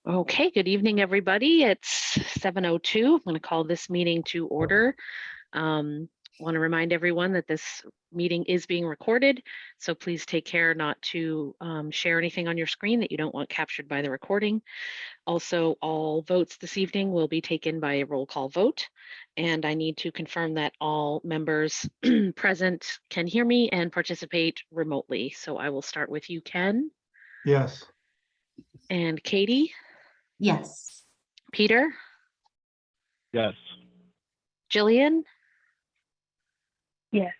Okay, good evening, everybody. It's 7:02. I'm going to call this meeting to order. Want to remind everyone that this meeting is being recorded, so please take care not to share anything on your screen that you don't want captured by the recording. Also, all votes this evening will be taken by a roll call vote, and I need to confirm that all members present can hear me and participate remotely. So I will start with you, Ken. Yes. And Katie. Yes. Peter. Yes. Jillian. Yes.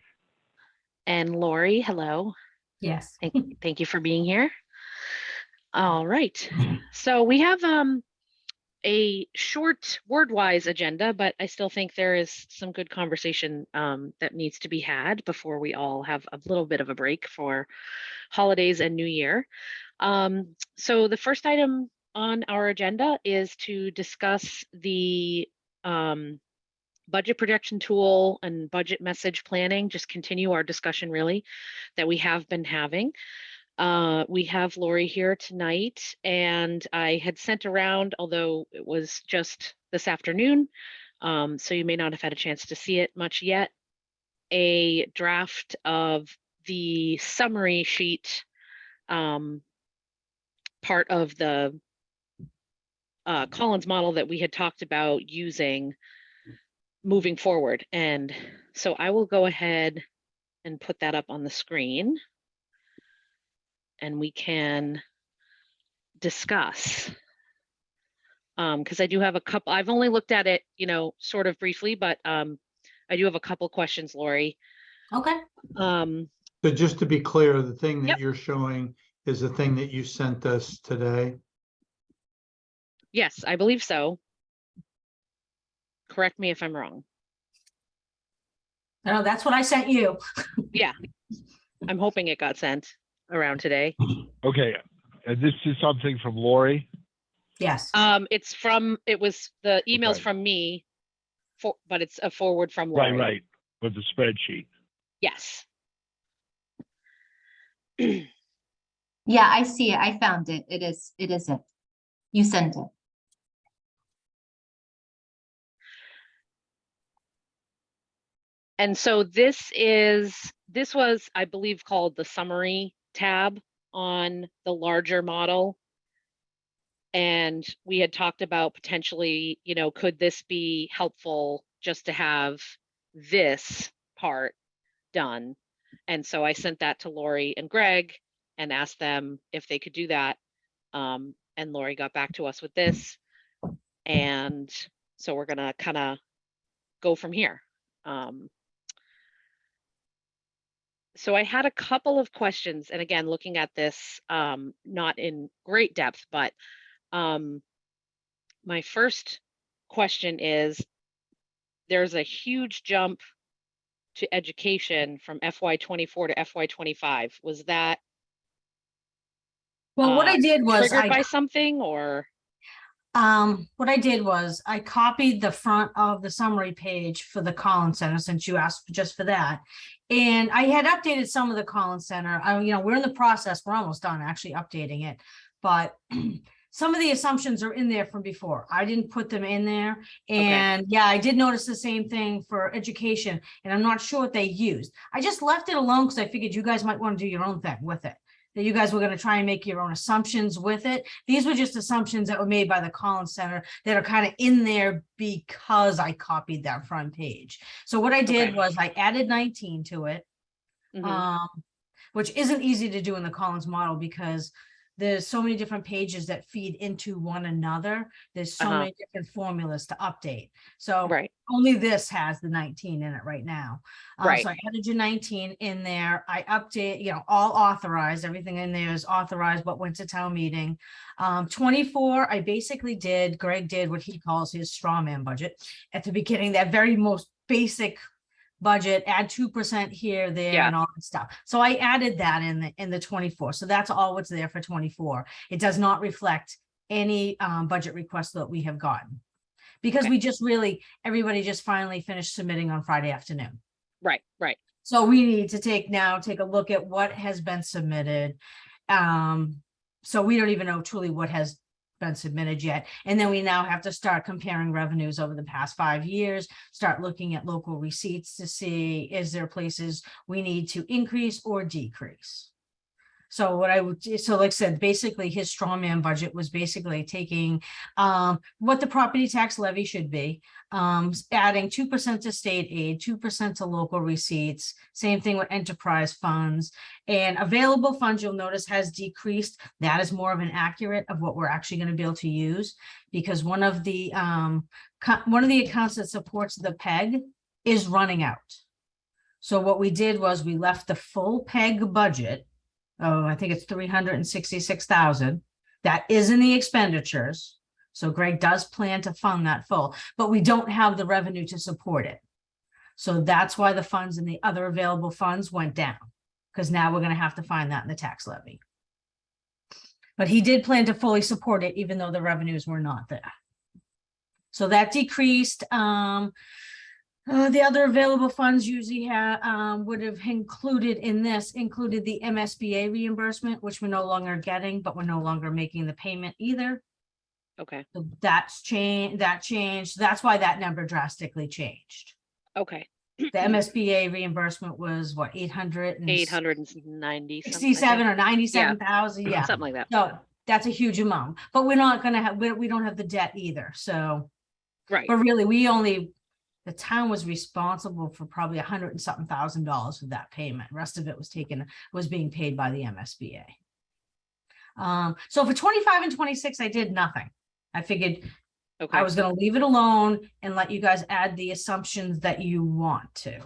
And Lori, hello. Yes. Thank you for being here. All right. So we have a short word-wise agenda, but I still think there is some good conversation that needs to be had before we all have a little bit of a break for holidays and New Year. So the first item on our agenda is to discuss the budget projection tool and budget message planning, just continue our discussion really that we have been having. We have Lori here tonight, and I had sent around, although it was just this afternoon, so you may not have had a chance to see it much yet, a draft of the summary sheet part of the Collins model that we had talked about using moving forward. And so I will go ahead and put that up on the screen and we can discuss. Because I do have a couple, I've only looked at it, sort of briefly, but I do have a couple questions, Lori. Okay. So just to be clear, the thing that Yep. you're showing is the thing that you sent us today. Yes, I believe so. Correct me if I'm wrong. No, that's what I sent you. Yeah, I'm hoping it got sent around today. Okay. And this is something from Lori. Yes. It was the emails Okay. from me, but it's a forward from Lori. Right. With the spreadsheet. Yes. Yeah, I see it. I found it. It is it. You sent it. And so this was, I believe, called the summary tab on the larger model. And we had talked about potentially, could this be helpful just to have this part done? And so I sent that to Lori and Greg and asked them if they could do that. And Lori got back to us with this. And so we're gonna kind of go from here. So I had a couple of questions, and again, looking at this, not in great depth, but my first question is, there's a huge jump to education from FY24 to FY25. Was that Well, what I did was triggered by something, or? what I did was I copied the front of the summary page for the Collins Center, since you asked just for that. And I had updated some of the Collins Center. We're in the process. We're almost done actually updating it, but some of the assumptions are in there from before. I didn't put them in there. And okay. Yeah, I did notice the same thing for education, and I'm not sure what they used. I just left it alone because I figured you guys might want to do your own thing with it, that you guys were going to try and make your own assumptions with it. These were just assumptions that were made by the Collins Center that are kind of in there because I copied that front page. So what I did was I added 19 to it, which isn't easy to do in the Collins model because there's so many different pages that feed into one another. There's so many different formulas to update. So only this has the 19 in it right now. So I added your 19 in there. I update, all authorized. Everything in there is authorized, what went to town meeting. 24, I basically Greg did what he calls his straw man budget at the beginning, that very most basic budget, add 2% here, there, and all that stuff. So I added that in the 24. So that's all what's there for 24. It does not reflect any budget requests that we have gotten, because we just everybody just finally finished submitting on Friday afternoon. Right. So we need to take a look at what has been submitted. So we don't even know truly what has been submitted yet. And then we now have to start comparing revenues over the past 5 years, start looking at local receipts to see, is there places we need to increase or decrease? So what I would, so like I said, basically his strawman budget was basically taking what the property tax levy should be, adding 2% to state aid, 2% to local receipts, same thing with enterprise funds, and available funds, you'll notice, has decreased. That is more of an accurate of what we're actually going to be able to use, because one of the accounts that supports the PEG is running out. So what we did was we left the full PEG budget. Oh, I think it's 366,000. That is in the expenditures. So Greg does plan to fund that full, but we don't have the revenue to support it. So that's why the funds and the other available funds went down, because now we're going to have to find that in the tax levy. But he did plan to fully support it, even though the revenues were not there. So that decreased. The other available funds usually would have included the MSBA reimbursement, which we're no longer getting, but we're no longer making the payment either. Okay. So that's changed. That's why that number drastically changed. Okay. The MSBA reimbursement was what, 890 67 or 97,000. Yeah. Something like that. So that's a huge amount, but we're not going to have, we don't have the debt either. So, Right. but really the town was responsible for probably $100 and something thousand for that payment. The rest of it was being paid by the MSBA. So for 25 and 26, I did nothing. I figured Okay. I was going to leave it alone and let you guys add the assumptions that you want to.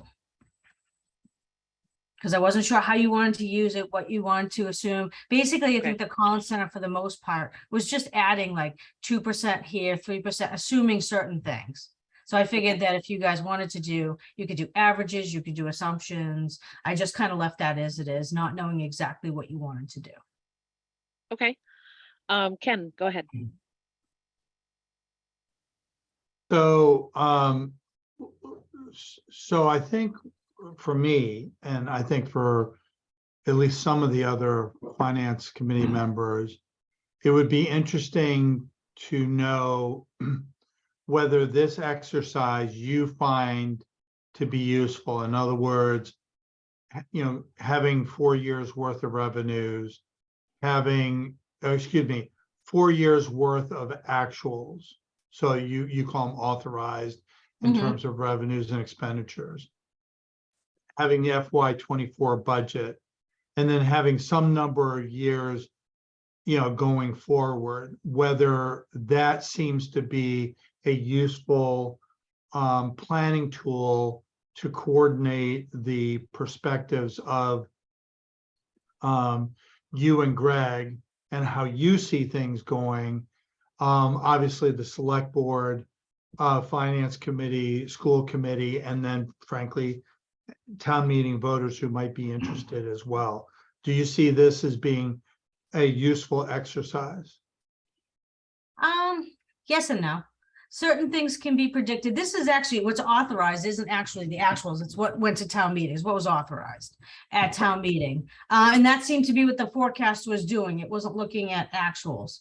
Because I wasn't sure how you wanted to use it, what you wanted to assume. Basically, I think the Collins Center, for the most part, was just adding like 2% here, 3%, assuming certain things. So I figured that if you guys wanted to do, you could do averages, you could do assumptions. I just kind of left that as it is, not knowing exactly what you wanted to do. Okay. Ken, go ahead. So, so I think for me, and I think for at least some of the other finance committee members, it would be interesting to know whether this exercise you find to be useful. In other words, having 4 years worth of revenues, having, 4 years worth of actuals. So you call them authorized in terms of revenues and expenditures. Having the FY24 budget, and then having some number of years, going forward, whether that seems to be a useful planning tool to coordinate the perspectives of you and Greg and how you see things going. Obviously, the select board, finance committee, school committee, and then frankly, town meeting voters who might be interested as well. Do you see this as being a useful exercise? Yes and no. Certain things can be predicted. This is actually what's authorized, isn't actually the actuals. It's what went to town meetings, what was authorized at town meeting. And that seemed to be what the forecast was doing. It wasn't looking at actuals.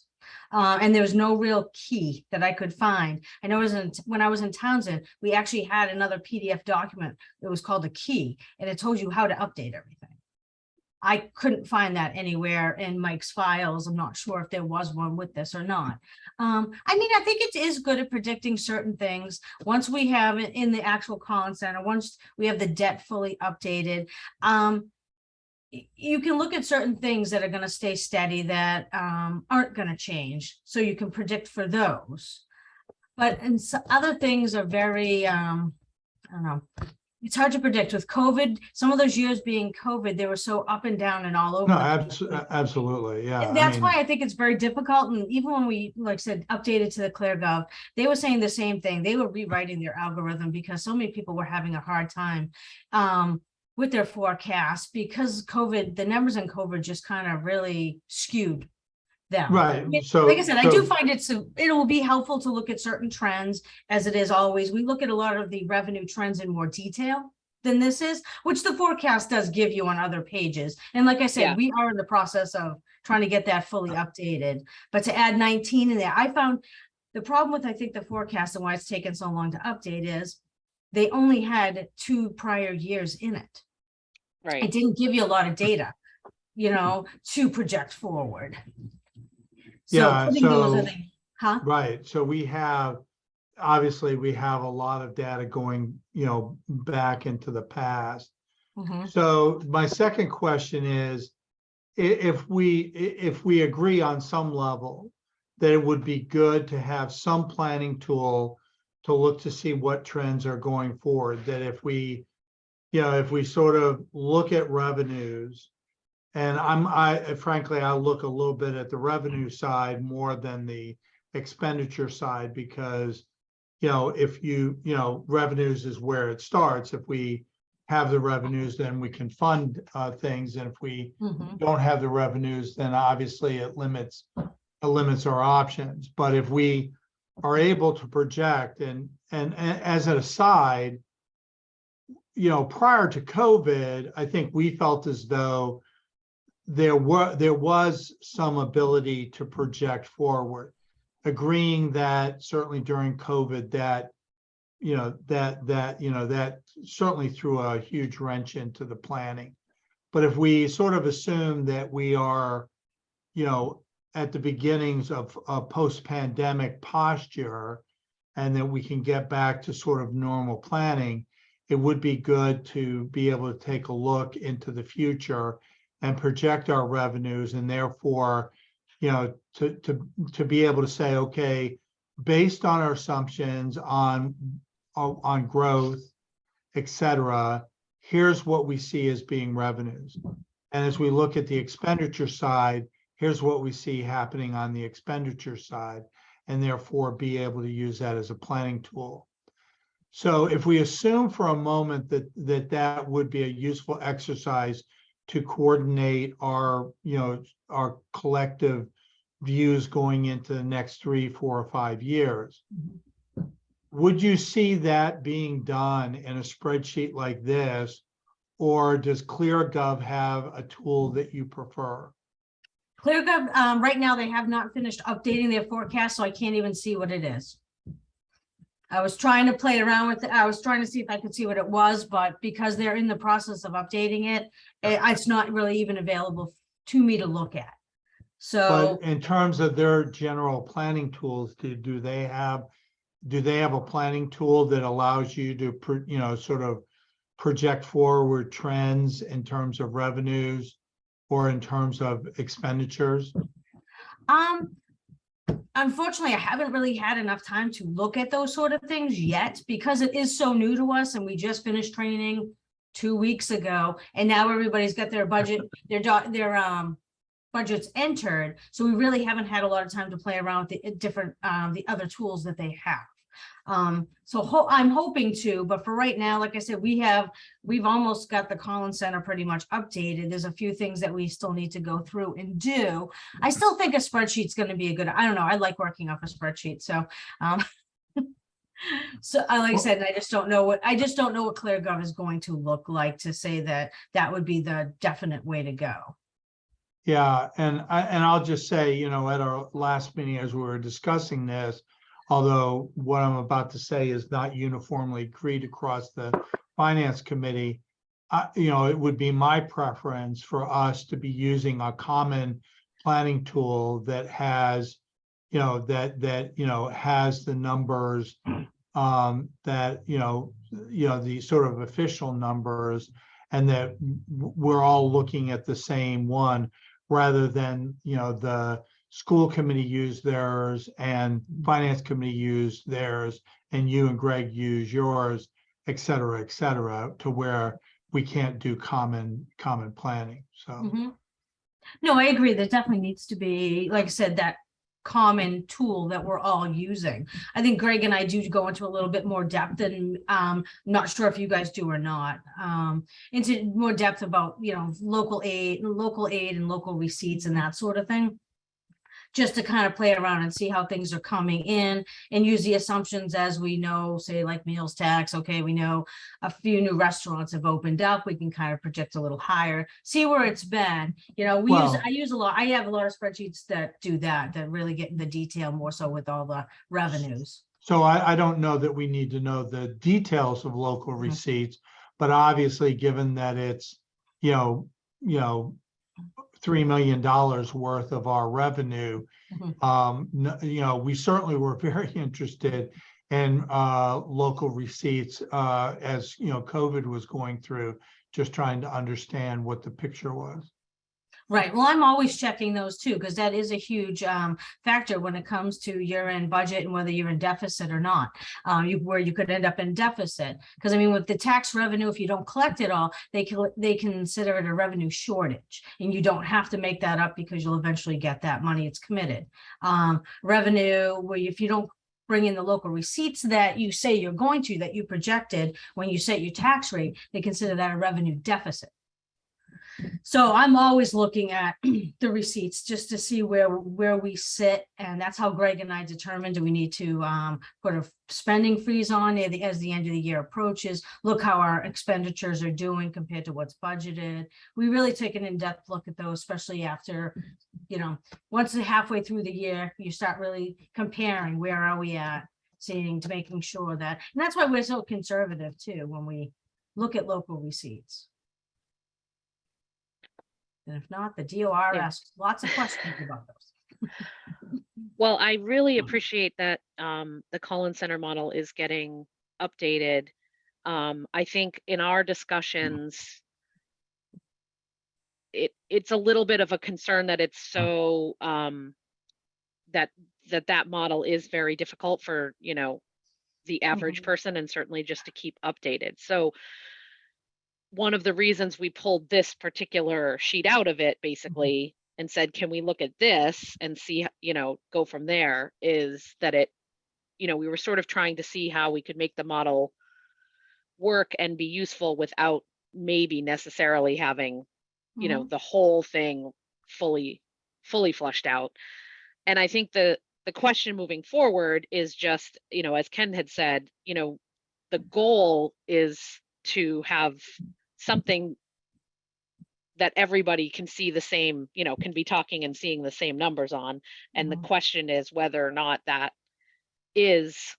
And there was no real key that I could find. I know when I was in Townsend, we actually had another PDF document. It was called a key, and it told you how to update everything. I couldn't find that anywhere in Mike's files. I'm not sure if there was one with this or not. I think it is good at predicting certain things. Once we have it in the actual Collins Center, once we have the debt fully updated, you can look at certain things that are going to stay steady that aren't going to change. So you can predict for those. But other things are very, I don't know. It's hard to predict with COVID. Some of those years being COVID, they were so up and down and all over. No, absolutely. Yeah. And that's why I think it's very difficult. And even when we, like I said, updated to the ClearGov, they were saying the same thing. They were rewriting their algorithm because so many people were having a hard time with their forecast because COVID, the numbers in COVID just kind of really skewed them. Right. So like I said, I do find it will be helpful to look at certain trends, as it is always. We look at a lot of the revenue trends in more detail than this is, which the forecast does give you on other pages. And like I said, Yeah. we are in the process of trying to get that fully updated. But to add 19 in there, I found the problem with, I think, the forecast and why it's taken so long to update is they only had 2 prior years in it. It Right. didn't give you a lot of data, to project forward. So Yeah, putting those so- in the, huh? Right, so obviously, we have a lot of data going, back into the past. Mhm. So my second question is, if we agree on some level that it would be good to have some planning tool to look to see what trends are going forward, that if we sort of look at revenues, and frankly, I look a little bit at the revenue side more than the expenditure side, because if revenues is where it starts. If we have the revenues, then we can fund things, and if we Mhm. don't have the revenues, then obviously it limits our options. But if we are able to project, and as an aside, prior to COVID, I think we felt as though there was some ability to project forward, agreeing that certainly during COVID that that certainly threw a huge wrench into the planning. But if we sort of assume that we are, at the beginnings of a post-pandemic posture, and that we can get back to sort of normal planning, it would be good to be able to take a look into the future and project our revenues, and therefore, to be able to say, okay, based on our assumptions on growth, et cetera, here's what we see as being revenues. And as we look at the expenditure side, here's what we see happening on the expenditure side, and therefore be able to use that as a planning tool. So if we assume for a moment that would be a useful exercise to coordinate our collective views going into the next 3, 4, or 5 years, would you see that being done in a spreadsheet like this, or does ClearGov have a tool that you prefer? ClearGov, right now, they have not finished updating their forecast, so I can't even see what it is. I was trying to play around with it. I was trying to see if I could see what it was, but because they're in the process of updating it, it's not really even available to me to look at. So, But in terms of their general planning tools, do they have a planning tool that allows you to sort of project forward trends in terms of revenues or in terms of expenditures? unfortunately, I haven't really had enough time to look at those sort of things yet, because it is so new to us, and we just finished training 2 weeks ago, and now everybody's got their budget, their budgets entered. So we really haven't had a lot of time to play around with the different, the other tools that they have. So I'm hoping to, but for right now, like I said, we've almost got the Collins Center pretty much updated. There's a few things that we still need to go through and do. I still think a spreadsheet's going to be a good, I don't know. I like working off a spreadsheet. So, so like I said, I just don't know what ClearGov is going to look like to say that would be the definite way to go. Yeah, and I'll just say, at our last meeting, as we were discussing this, although what I'm about to say is not uniformly agreed across the finance committee, it would be my preference for us to be using a common planning tool that has, has the numbers, that, the sort of official numbers, and that we're all looking at the same one, rather than, the school committee use theirs and finance committee use theirs, and you and Greg use yours, et cetera, to where we can't do common planning. So No, I agree. There definitely needs to be, like I said, that common tool that we're all using. I think Greg and I do go into a little bit more depth, and not sure if you guys do or not, into more depth about, local aid and local receipts and that sort of thing. just to kind of play around and see how things are coming in and use the assumptions as we know, say like meals tax. Okay, we know a few new restaurants have opened up. We can kind of project a little higher, see where it's been. You know, I have a lot of spreadsheets that do that really get in the detail more so with all the revenues. So I don't know that we need to know the details of local receipts, but obviously, given that it's, you know, $3 million worth of our revenue, you know, we certainly were very interested in local receipts as, you know, COVID was going through, just trying to understand what the picture was. Right. Well, I'm always checking those too, because that is a huge factor when it comes to year-end budget and whether you're in deficit or not, where you could end up in deficit. Because I mean, with the tax revenue, if you don't collect it all, they consider it a revenue shortage, and you don't have to make that up because you'll eventually get that money. It's committed. Revenue, where if you don't bring in the local receipts that you say you're going to, that you projected when you set your tax rate, they consider that a revenue deficit. So I'm always looking at the receipts just to see where we sit, and that's how Greg and I determined, do we need to put a spending freeze on as the end of the year approaches, look how our expenditures are doing compared to what's budgeted. We really take an in-depth look at those, especially after, you know, once halfway through the year, you start really comparing where are we at, making sure that, and that's why we're so conservative too when we look at local receipts. And if not, the DOR asks lots of questions about those. Well, I really appreciate that the Collins Center model is getting updated. I think in our discussions, it's a little bit of a concern that it's so that model is very difficult for, you know, the average person, and certainly just to keep updated. So one of the reasons we pulled this particular sheet out of it basically and said, can we look at this and see, you know, go from there, is that it, you know, we were sort of trying to see how we could make the model work and be useful without maybe necessarily having, you know, the whole thing fully flushed out. And I think the question moving forward is just, you know, as Ken had said, you know, the goal is to have something that everybody can see the same, you know, can be talking and seeing the same numbers on. And the question is whether or not that is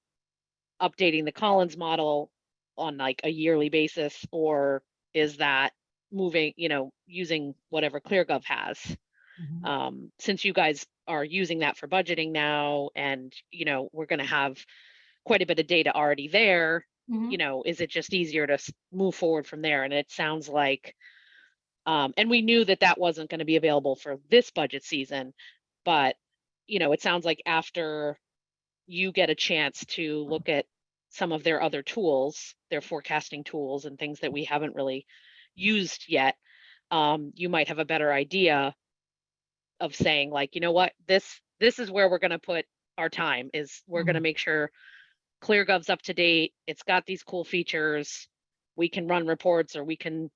updating the Collins model on like a yearly basis, or is that moving, you know, using whatever ClearGov has. Since you guys are using that for budgeting now, and, you know, we're going to have quite a bit of data already there, you know, is it just easier to move forward from there? And it sounds like, and we knew that wasn't going to be available for this budget season, but, you know, it sounds like after you get a chance to look at some of their other tools, their forecasting tools and things that we haven't really used yet, you might have a better idea of saying like, you know what, this is where we're going to put our time, is we're going to make sure ClearGov's up to date. It's got these cool features. We can run reports, or we can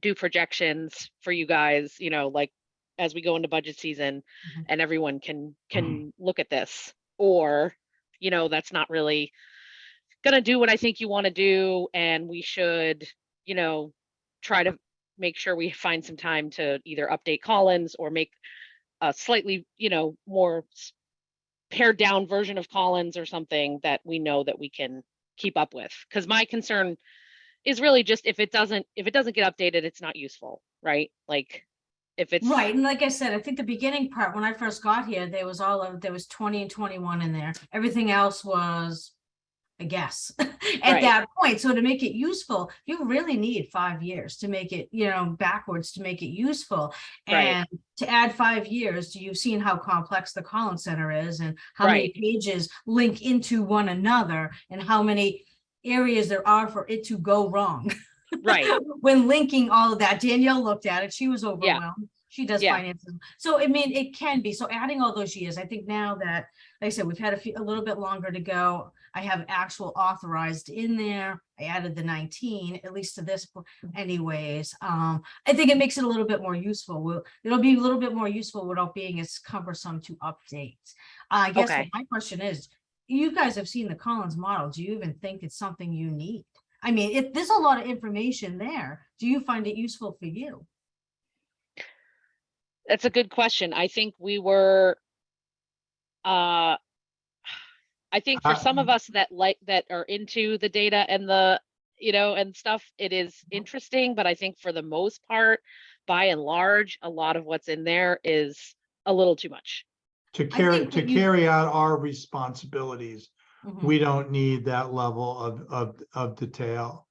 do projections for you guys, you know, like as we go into budget season, and everyone can look at this. Or, you know, that's not really gonna do what I think you want to do, and we should, you know, try to make sure we find some time to either update Collins or make a slightly, you know, more pared down version of Collins or something that we know that we can keep up with. Because my concern is really just if it doesn't get updated, it's not useful, right? Like if it's right. And like I said, I think the beginning part, when I first got here, there was 20 and 21 in there. Everything else was a guess at that point. So to make it useful, you really need 5 years to make it, you know, backwards to make it useful. And to add 5 years, you've seen how complex the Collins Center is, and how many pages link into one another, and how many areas there are for it to go wrong. When linking all of that, Danielle looked at it. She was overwhelmed. She does finances. So, I mean, it can be. So adding all those years, I think now that, like I said, we've had a little bit longer to go. I have actual authorized in there. I added the 19, at least to this anyways. I think it makes it a little bit more useful. It'll be a little bit more useful without being as cumbersome to update. I guess what Okay. my question is, you guys have seen the Collins model. Do you even think it's something you need? I mean, there's a lot of information there. Do you find it useful for you? That's a good question. I think we were, I think for some of us that are into the data and the, and stuff, it is interesting, but I think for the most part, by and large, a lot of what's in there is a little too much. To I think that you- carry out our responsibilities, Mhm. we don't need that level of detail.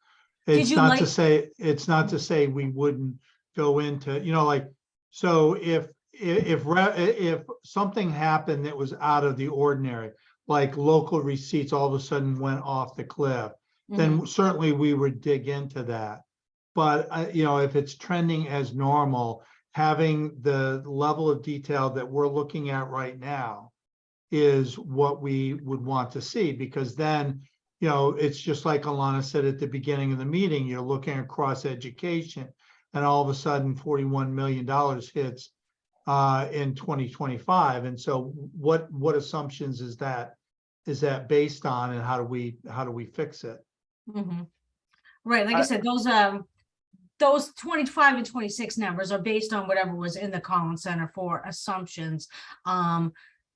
Did It's you not to like- say, it's not to say we wouldn't go into, like, so if something happened that was out of the ordinary, like local receipts all of a sudden went off the cliff, Mhm. then certainly we would dig into that. But if it's trending as normal, having the level of detail that we're looking at right now is what we would want to see, because then, it's just like Alana said at the beginning of the meeting, you're looking across education and all of a sudden $41 million hits in 2025. And so what assumptions is that based on, and how do we fix it? Mhm. Right, like I said, those 25 and 26 numbers are based on whatever was in the Collins Center for assumptions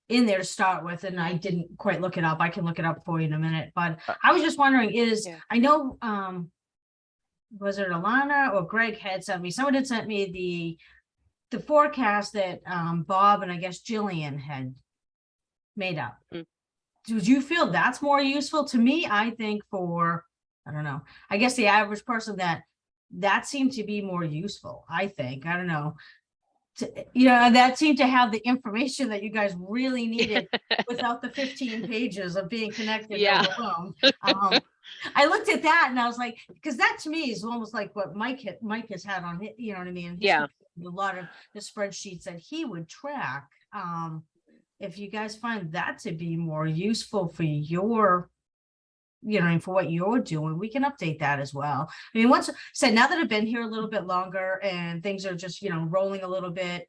in there to start with, and I didn't quite look it up. I can look it up for you in a minute, but I was just wondering Yeah. I know was it Alana or Greg had sent me, someone had sent me the forecast that Bob and I guess Jillian had made up. Mm. Would you feel that's more useful? To me, I think I don't know, I guess the average person that seemed to be more useful. I think, I don't know, that seemed to have the information that you guys really needed without the 15 pages of being connected. Yeah. Alone. I looked at that and I was like, because that to me is almost like what Mike has had on it, you know what I mean? Yeah. A lot of the spreadsheets that he would track. If you guys find that to be more useful for your, for what you're doing, we can update that as well. I mean, now that I've been here a little bit longer and things are just, rolling a little bit,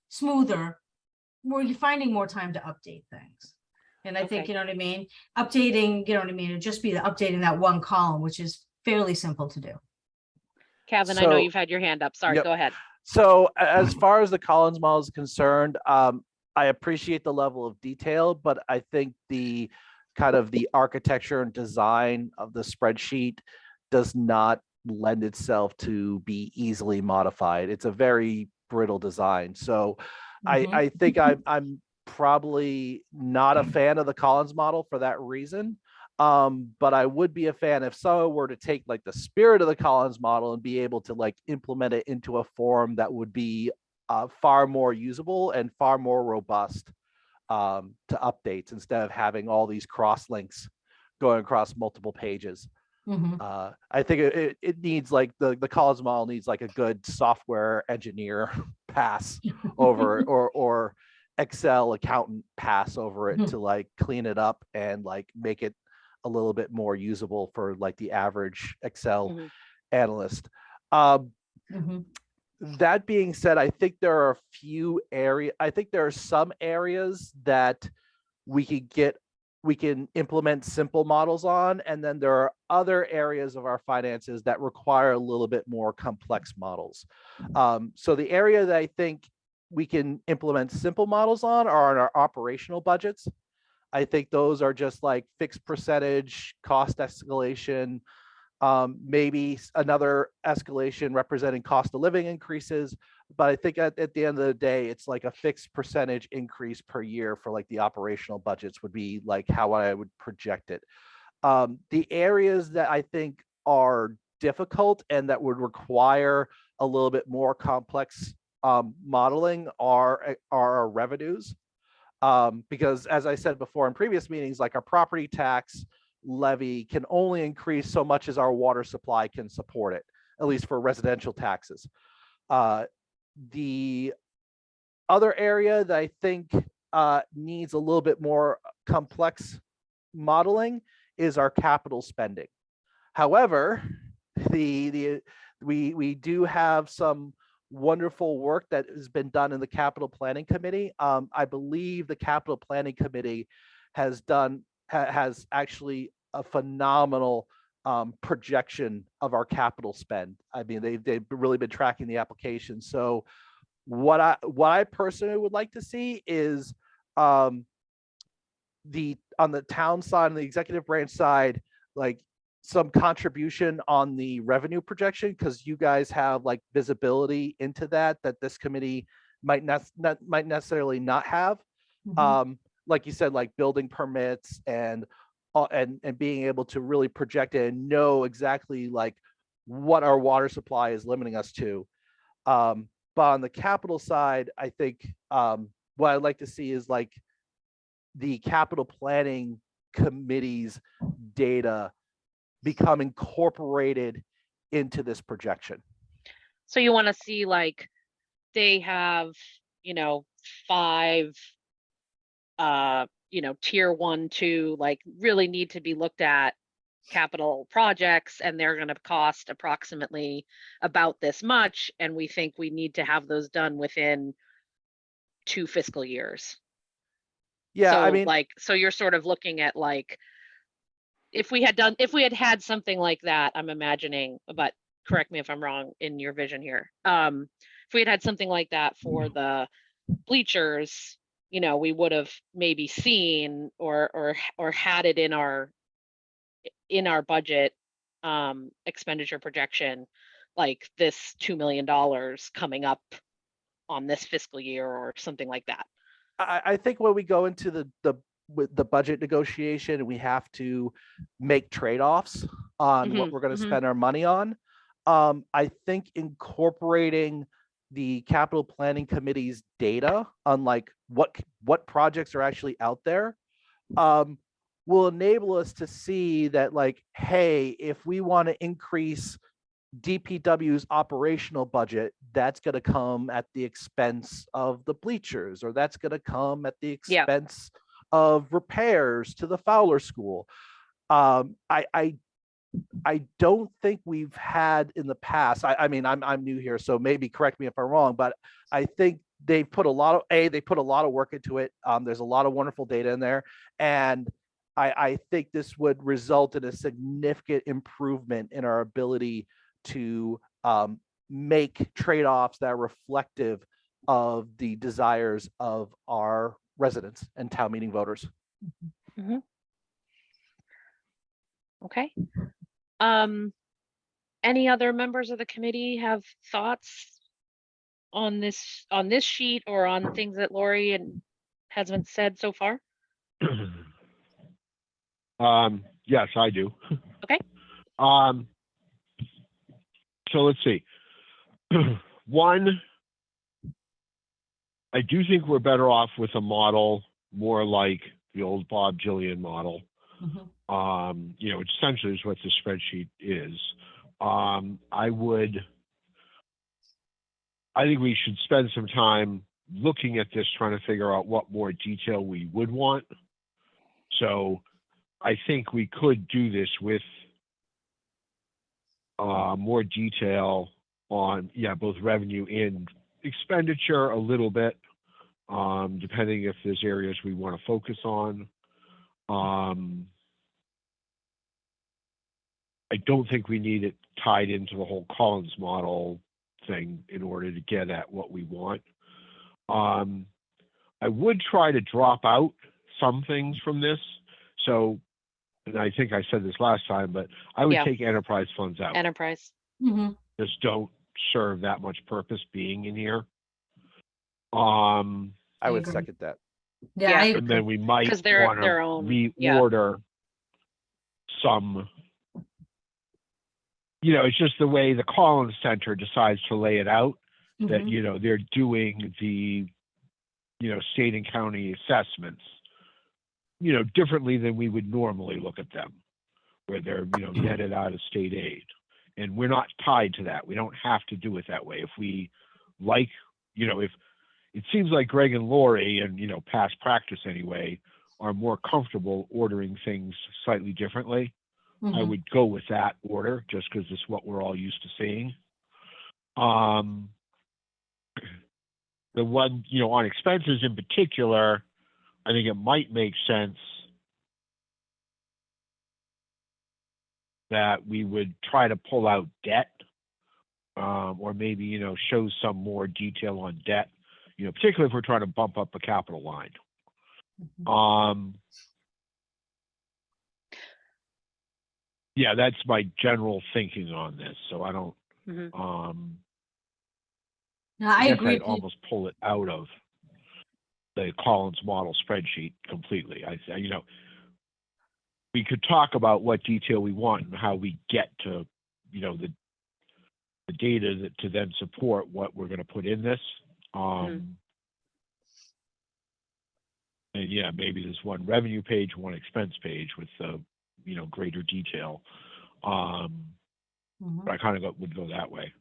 smoother, we're finding more time to update things. And I think, Okay. you know what I mean? Updating, it'd just be updating that one column, which is fairly simple to do. Kevin, I know So- you've had your hand up. Sorry, Yep. go ahead. So as far as the Collins model is concerned, I appreciate the level of detail, but I think the kind of the architecture and design of the spreadsheet does not lend itself to be easily modified. It's a very brittle design. So I think I'm probably not a fan of the Collins model for that reason. But I would be a fan if someone were to take like the spirit of the Collins model and be able to like implement it into a form that would be far more usable and far more robust to updates, instead of having all these cross links going across multiple pages. I think it needs like the Collins model needs like a good software engineer pass over or Excel accountant pass over it to like clean it up and like make it a little bit more usable for like the average Excel analyst. That being said, I think there are some areas that we can implement simple models on, and then there are other areas of our finances that require a little bit more complex models. So the area that I think we can implement simple models on are on our operational budgets. I think those are just like fixed percentage, cost escalation, maybe another escalation representing cost of living increases. But I think at the end of the day, it's like a fixed percentage increase per year for like the operational budgets would be like how I would project it. The areas that I think are difficult and that would require a little bit more complex modeling are our revenues. Because as I said before in previous meetings, like our property tax levy can only increase so much as our water supply can support it, at least for residential taxes. The other area that I think needs a little bit more complex modeling is our capital spending. However, we do have some wonderful work that has been done in the capital planning committee. I believe the capital planning committee has actually a phenomenal projection of our capital spend. I mean, they've really been tracking the application. So what I personally would like to see is on the town side, on the executive branch side, like some contribution on the revenue projection, because you guys have like visibility into that this committee might necessarily not have. Like you said, like building permits and being able to really project it and know exactly like what our water supply is limiting us to. But on the capital side, I think what I'd like to see is like the capital planning committee's data become incorporated into this projection. So you want to see like they have, 5, tier 1, 2, like really need to be looked at capital projects, and they're going to cost approximately about this much. And we think we need to have those done within 2 fiscal years. Yeah, So, I mean, so you're sort of looking at like, if we had had something like that, I'm imagining, but correct me if I'm wrong in your vision here. If we had had something like that for the bleachers, we would have maybe seen or had it in our budget expenditure projection, like this $2 million coming up on this fiscal year or something like that. I think when we go into the budget negotiation, we have to make trade-offs on what we're going to spend our money on. I think incorporating the capital planning committee's data on like what projects are actually out there will enable us to see that like, hey, if we want to increase DPW's operational budget, that's going to come at the expense of the bleachers, or that's going to come at the expense of repairs to the Fowler School. I don't think we've had in the past. I mean, I'm new here, so maybe correct me if I'm wrong, but I think they put a lot of work into it. There's a lot of wonderful data in there, and I think this would result in a significant improvement in our ability to make trade-offs that are reflective of the desires of our residents and town meeting voters. Okay. Any other members of the committee have thoughts on this sheet or on things that Lori has been said so far? Yes, I do. Okay. So let's see. One, I do think we're better off with a model more like the old Bob Jillian model. Which essentially is what the spreadsheet is. I think we should spend some time looking at this, trying to figure out what more detail we would want. So I think we could do this with more detail on, both revenue and expenditure a little bit, depending if there's areas we want to focus on. I don't think we need it tied into the whole Collins model thing in order to get at what we want. I would try to drop out some things from this. So, and I think I said this last time, but I would take enterprise funds out. Enterprise. Just don't serve that much purpose being in here. I would second that. Yeah. And then we might want to reorder some. It's just the way the Collins Center decides to lay it out, that, they're doing the, state and county assessments, differently than we would normally look at them, where they're, netted out of state aid. And we're not tied to that. We don't have to do it that way. If we like, if it seems like Greg and Lori and, past practice anyway, are more comfortable ordering things slightly differently, I Mhm. would go with that order just because it's what we're all used to seeing. The one, on expenses in particular, I think it might make sense that we would try to pull out debt, or maybe, show some more detail on debt, particularly if we're trying to bump up a capital line. Yeah, that's my general thinking on this. So I don't, Mhm. No, I guess agree. I'd almost pull it out of the Collins model spreadsheet completely. We could talk about what detail we want and how we get to, the data that to then support what we're going to put in this. And yeah, maybe there's one revenue page, one expense page with greater detail. Mhm. But I kind of would go that way.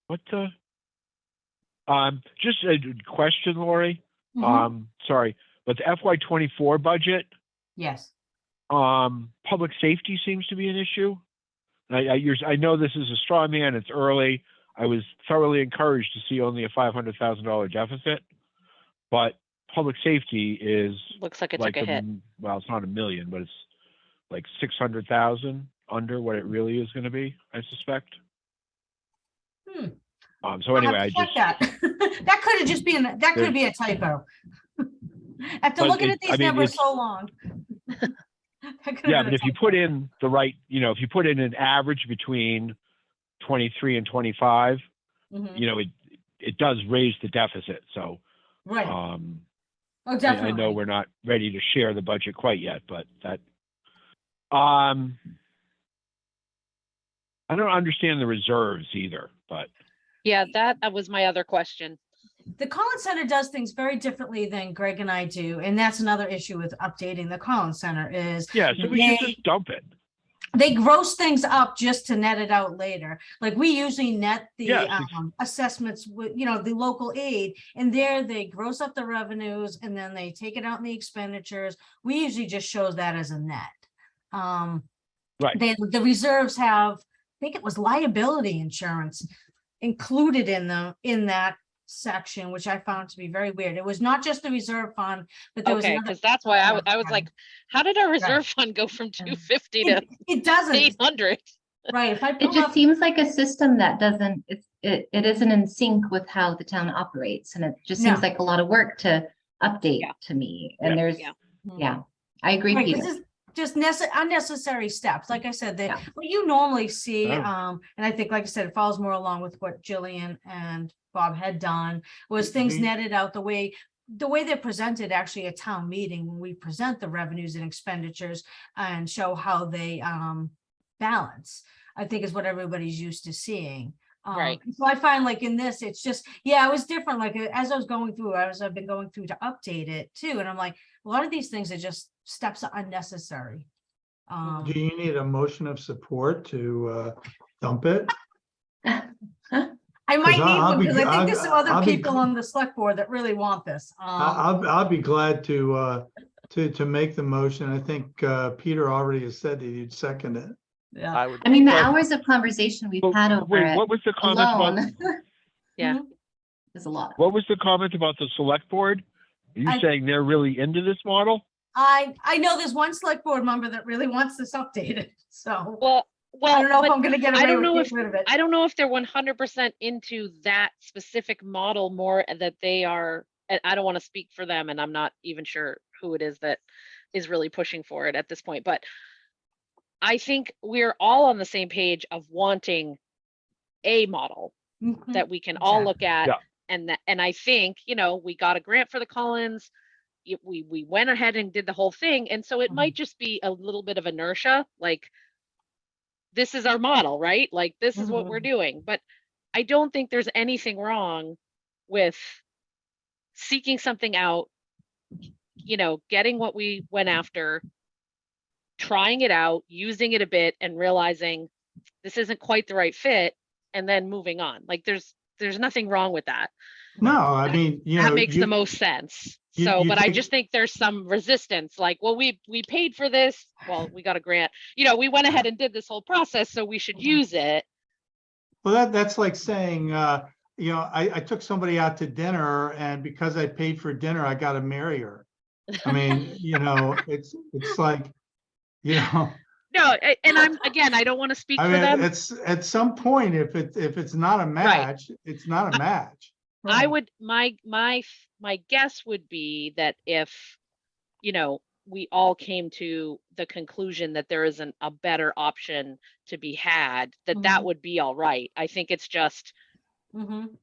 What the? Just a question, Lori. Mhm. Sorry, but the FY24 budget, Yes. public safety seems to be an issue. I know this is a straw man. It's early. I was thoroughly encouraged to see only a $500,000 deficit, but public safety is Looks like it like took a hit. well, it's not a million, but it's like 600,000 under what it really is going to be, I suspect. So I'll anyway, have to check that. That could have just been, that could be a typo. After But looking at I these mean, numbers it's- so long. That could have Yeah, been but a if you typo. put in the right, if you put in an average between 23 and 25, Mhm. it does raise the deficit. So Right. oh, Oh, I definitely. know we're not ready to share the budget quite yet, but that I don't understand the reserves either, but Yeah, that was my other question. The Collins Center does things very differently than Greg and I do, and that's another issue with updating the Collins Center is yeah, so we should just dump it. they gross things up just to net it out later. Like we usually net the Yes, assessments with, the local aid, and there they gross up the revenues and then they take it out in the expenditures. We usually just shows that as a net. Right. The reserves have, I think it was liability insurance included in that section, which I found to be very weird. It was not just the reserve fund, but there was Okay, another. because that's why I was like, how did our reserve fund go from 250 to It doesn't, 800? right? If I It pull just up, seems like a system that doesn't, it isn't in sync with how the town operates. And it just No. seems like a lot of work to update Yeah. to me. Yeah. And there's, Yeah. yeah, I agree, right, Peter. this is just unnecessary steps. Like I said, Yeah. what you normally see, Oh. and I think, like I said, it follows more along with what Jillian and Bob had done, was things Mhm. netted out the way they're presented actually at town meeting, when we present the revenues and expenditures and show how they balance, I think is what everybody's used to seeing. Right. So I find like in this, it's just, yeah, it was different. Like as I was going through, I've been going through to update it too. And I'm like, a lot of these things are just steps are unnecessary. Do you need a motion of support to dump it? I might need I'll one be- because I think there's some other I'll be- people on the select board that really want this. I'll be glad to make the motion. I think Peter already has said that he'd second it. Yeah. I mean, the But- hours of conversation we've Well, had over wait, it what was the comment about? alone Yeah. is a lot. What was the comment about the select board? Are you I- saying they're really into this model? I know there's one select board member that really wants this updated, so Well, I don't know if but I'm gonna get I away don't with know getting rid of it. I don't know if they're 100% into that specific model more that they are, and I don't want to speak for them, and I'm not even sure who it is that is really pushing for it at this point, but I think we're all on the same page of wanting a model Mhm. that we can all look at. Yeah. And I think, we got a grant for the Collins. We went ahead and did the whole thing. And so it might just be a little bit of inertia, like this is our model, right? Like this is what we're doing. But I don't think there's anything wrong with seeking something out, getting what we went after, trying it out, using it a bit and realizing this isn't quite the right fit, and then moving on. Like there's there's nothing wrong with that. No, I mean, you know, That makes the you, most sense. you- So, you but I take- just think there's some resistance, like, well, we paid for this. Well, we got a grant, you know, we went ahead and did this whole process, so we should use it. well, that's like saying, you know, I took somebody out to dinner and because I paid for dinner, I got to marry her. I mean, you know, it's like, you know, No, and again, I don't want to speak I for mean, them. it's at some point, if it's not a match, it's not a match. I Right. would, my guess would be that if, you know, we all came to the conclusion that there isn't a better option to be had, that Mhm. would be all right. I think it's just, Mhm.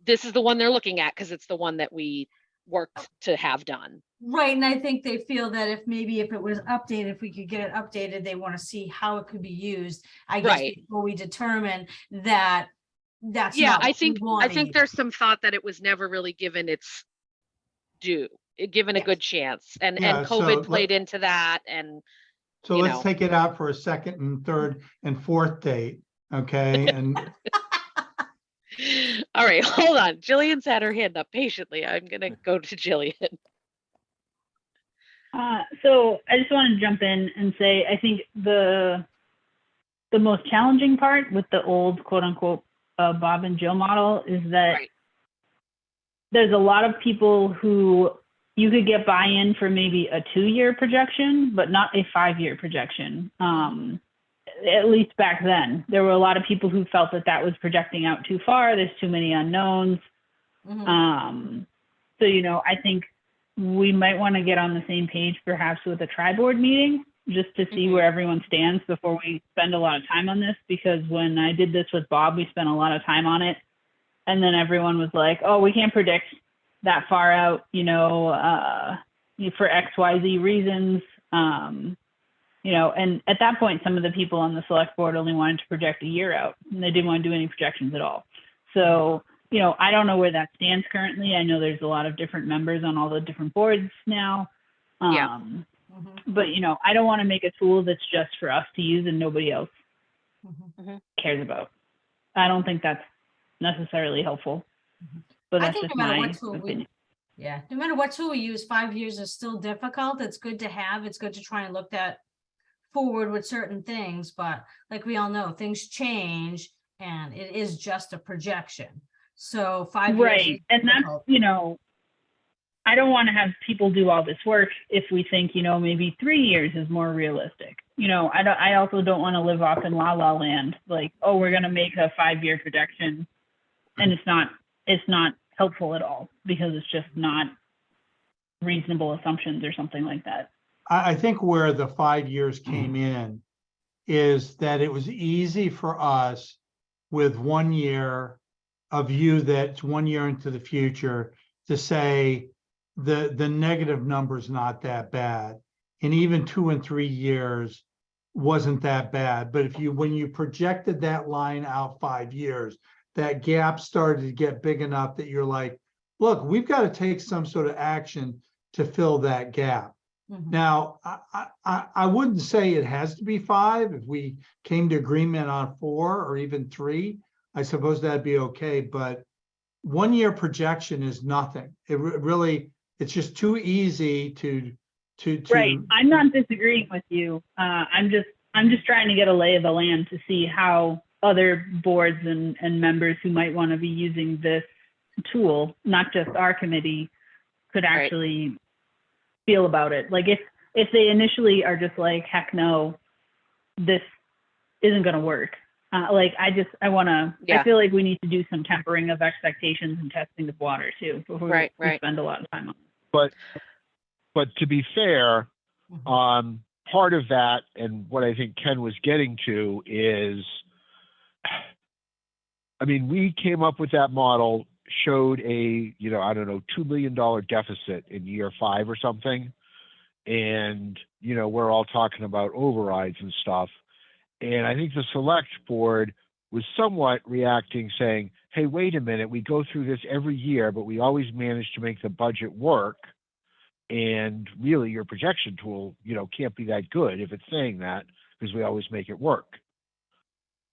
this is the one they're looking at because it's the one that we worked to have done. Right, and I think they feel that if it was updated, if we could get it updated, they want to see how it could be used. I guess Right. before we determine that that's Yeah, not I what we think want to use. there's some thought that it was never really given its due, given a Yes. good chance, and Yeah, so COVID played into that, and So you let's know. take it out for a second and third and fourth date, okay? And All right, hold on. Jillian's had her hand up patiently. I'm gonna go to Jillian. So I just want to jump in and say I think the most challenging part with the old quote unquote Bob and Jill model is that Right. there's a lot of people who you could get buy-in for maybe a 2-year projection, but not a 5-year projection. At least back then, there were a lot of people who felt that was projecting out too far. There's too many unknowns. Mhm. So, you know, I think we might want to get on the same page perhaps with a tri-board meeting just to see Mhm. where everyone stands before we spend a lot of time on this. Because when I did this with Bob, we spent a lot of time on it. And then everyone was like, oh, we can't predict that far out, you know, for XYZ reasons. You know, and at that point, some of the people on the select board only wanted to project a year out and they didn't want to do any projections at all. So, you know, I don't know where that stands currently. I know there's a lot of different members on all the different boards now. Yeah. Mhm. But, you know, I don't want to make a tool that's just for us to use and nobody else Mhm. cares about. I don't think that's necessarily helpful. But I that's think just no matter my what tool opinion. yeah, no matter what tool we use, 5 years is still difficult. It's good to have. It's good to try and look that forward with certain things, but like we all know, things change and it is just a projection. So 5 years. Right. is And that's, difficult. you know, I don't want to have people do all this work if we think, you know, maybe 3 years is more realistic. You know, I also don't want to live off in la la land, like, oh, we're going to make a 5-year projection and it's not helpful at all because it's just not reasonable assumptions or something like that. I think where the 5 years came in is that it was easy for us with 1 year, a view that's 1 year into the future, to say the negative number's not that bad. And even 2 and 3 years wasn't that bad. But when you projected that line out 5 years, that gap started to get big enough that you're like, look, we've got to take some sort of action to fill that gap. Mhm. Now, I wouldn't say it has to be 5. If we came to agreement on 4 or even 3, I suppose that'd be okay. But 1 year projection is nothing. It really, it's just too easy to. Right. I'm not disagreeing with you. I'm just trying to get a lay of the land to see how other boards and members who might want to be using this tool, not just our committee, could actually feel about it. Like if they initially are just like, heck no, this isn't going to work. I feel like we need to do some tempering of expectations and testing the water too before we spend a lot of time on it. But to be fair, Mhm. part of that, and what I think Ken was getting to is, I mean, we came up with that model, showed a, you know, I don't know, $2 million deficit in year 5 or something. And, you know, we're all talking about overrides and stuff. And I think the select board was somewhat reacting, saying, hey, wait a minute, we go through this every year, but we always manage to make the budget work. And really, your projection tool, you know, can't be that good if it's saying that, because we always make it work.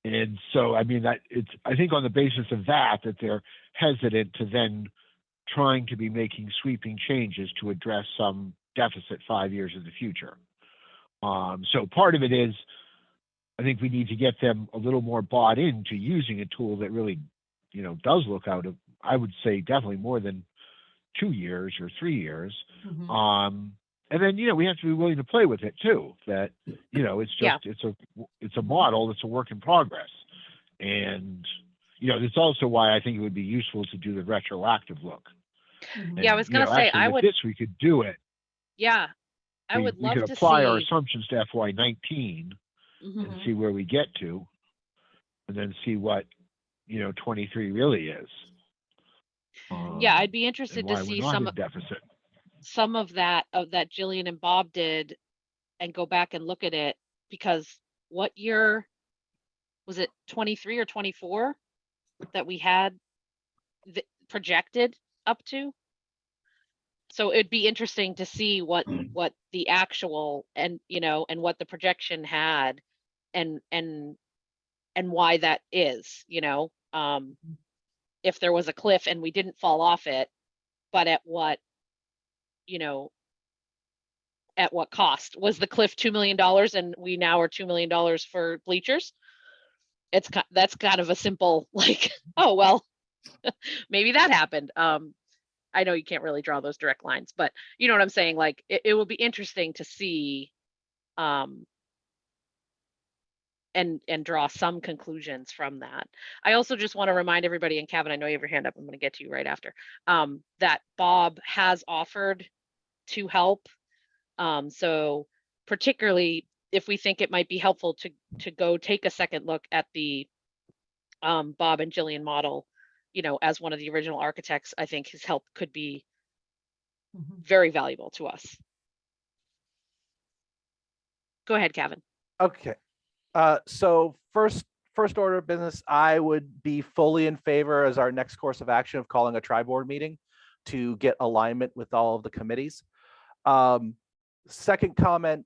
And so, I mean, I think on the basis of that they're hesitant to then trying to be making sweeping changes to address some deficit 5 years in the future. So part of it is, I think we need to get them a little more bought into using a tool that really, does look out of, I would say, definitely more than 2 years or 3 years. Mhm. And then, we have to be willing to play with it too. That, it's Yeah. just, it's a model that's a work in progress. And, that's also why I think it would be useful to do the retroactive look. Mhm. Yeah, I was gonna say, actually, I with would, this, we could do it. yeah, I would We could love to apply our see. assumptions to FY19 Mhm. and see where we get to, and then see what, 23 really is. Yeah, I'd Um, be interested and to why we're see not some in deficit. of that Jillian and Bob did and go back and look at it, because what year was it, 23 or 24 that we had projected up to? So it'd be interesting to see what the actual and and what the projection had, and why that is, if there was a cliff and we didn't fall off it, but at what, you know, at what cost? Was the cliff $2 million and we now are $2 million for bleachers? That's kind of a simple, like, oh, well, maybe that happened. I know you can't really draw those direct lines, but you know what I'm saying? Like, it will be interesting to see, and draw some conclusions from that. I also just want to remind everybody, and Kevin, I know you have your hand up, I'm going to get to you right after, that Bob has offered to help. So particularly if we think it might be helpful to go take a second look at the Bob and Jillian model, as one of the original architects, I think his help could be Mhm. very valuable to us. Go ahead, Kevin. Okay. So first order of business, I would be fully in favor as our next course of action of calling a tri-board meeting to get alignment with all of the committees. Second comment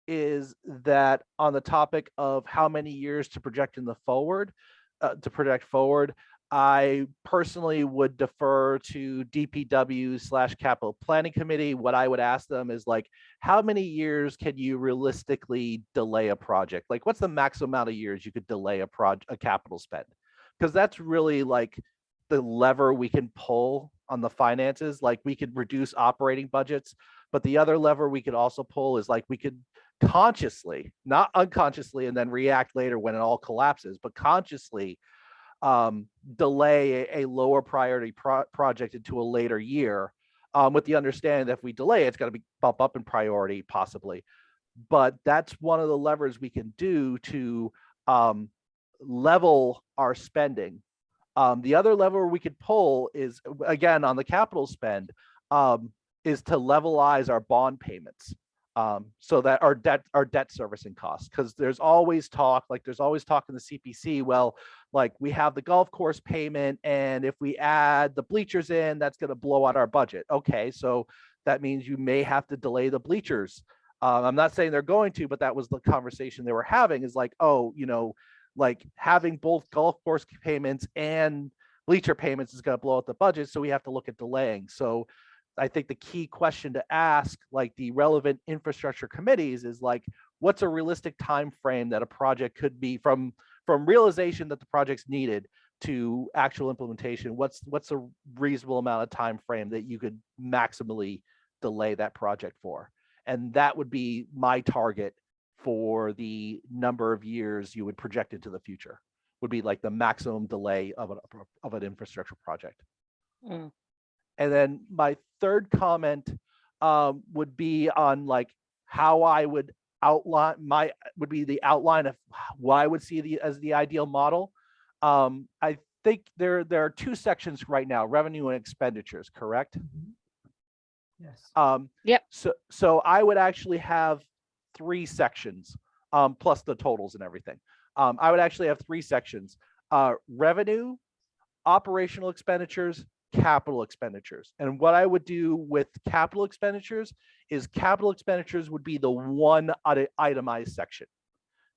is that on the topic of how many years to project forward, I personally would defer to DPW/Capital Planning Committee. What I would ask them is, like, how many years can you realistically delay a project? Like, what's the maximum amount of years you could delay a capital spend? Because that's really like the lever we can pull on the finances. Like, we could reduce operating budgets, but the other lever we could also pull is, like, we could consciously, not unconsciously, and then react later when it all collapses, but consciously delay a lower priority project into a later year, with the understanding that if we delay, it's going to be bump up in priority possibly. But that's one of the levers we can do to level our spending. The other lever we could pull is, again, on the capital spend, is to levelize our bond payments. So that our debt servicing costs, because there's always talk in the CPC, well, like, we have the golf course payment, and if we add the bleachers in, that's going to blow out our budget. Okay, so that means you may have to delay the bleachers. I'm not saying they're going to, but that was the conversation they were having, is like, oh, like, having both golf course payments and bleacher payments is going to blow out the budget, so we have to look at delaying. So I think the key question to ask, like, the relevant infrastructure committees, is, like, what's a realistic time frame that a project could be from realization that the project's needed to actual implementation? What's a reasonable amount of time frame that you could maximally delay that project for? And that would be my target for the number of years you would project into the future, would be like the maximum delay of an infrastructure project. Mm. And then my third comment would be on, like, how I would outline the outline of what I would see as the ideal model. I think there are two sections right now: revenue and expenditures, correct? Yes. Yep. So I would actually have three sections, plus the totals and everything. I would actually have three sections: revenue, operational expenditures, capital expenditures. And what I would do with capital expenditures is capital expenditures would be the one itemized section,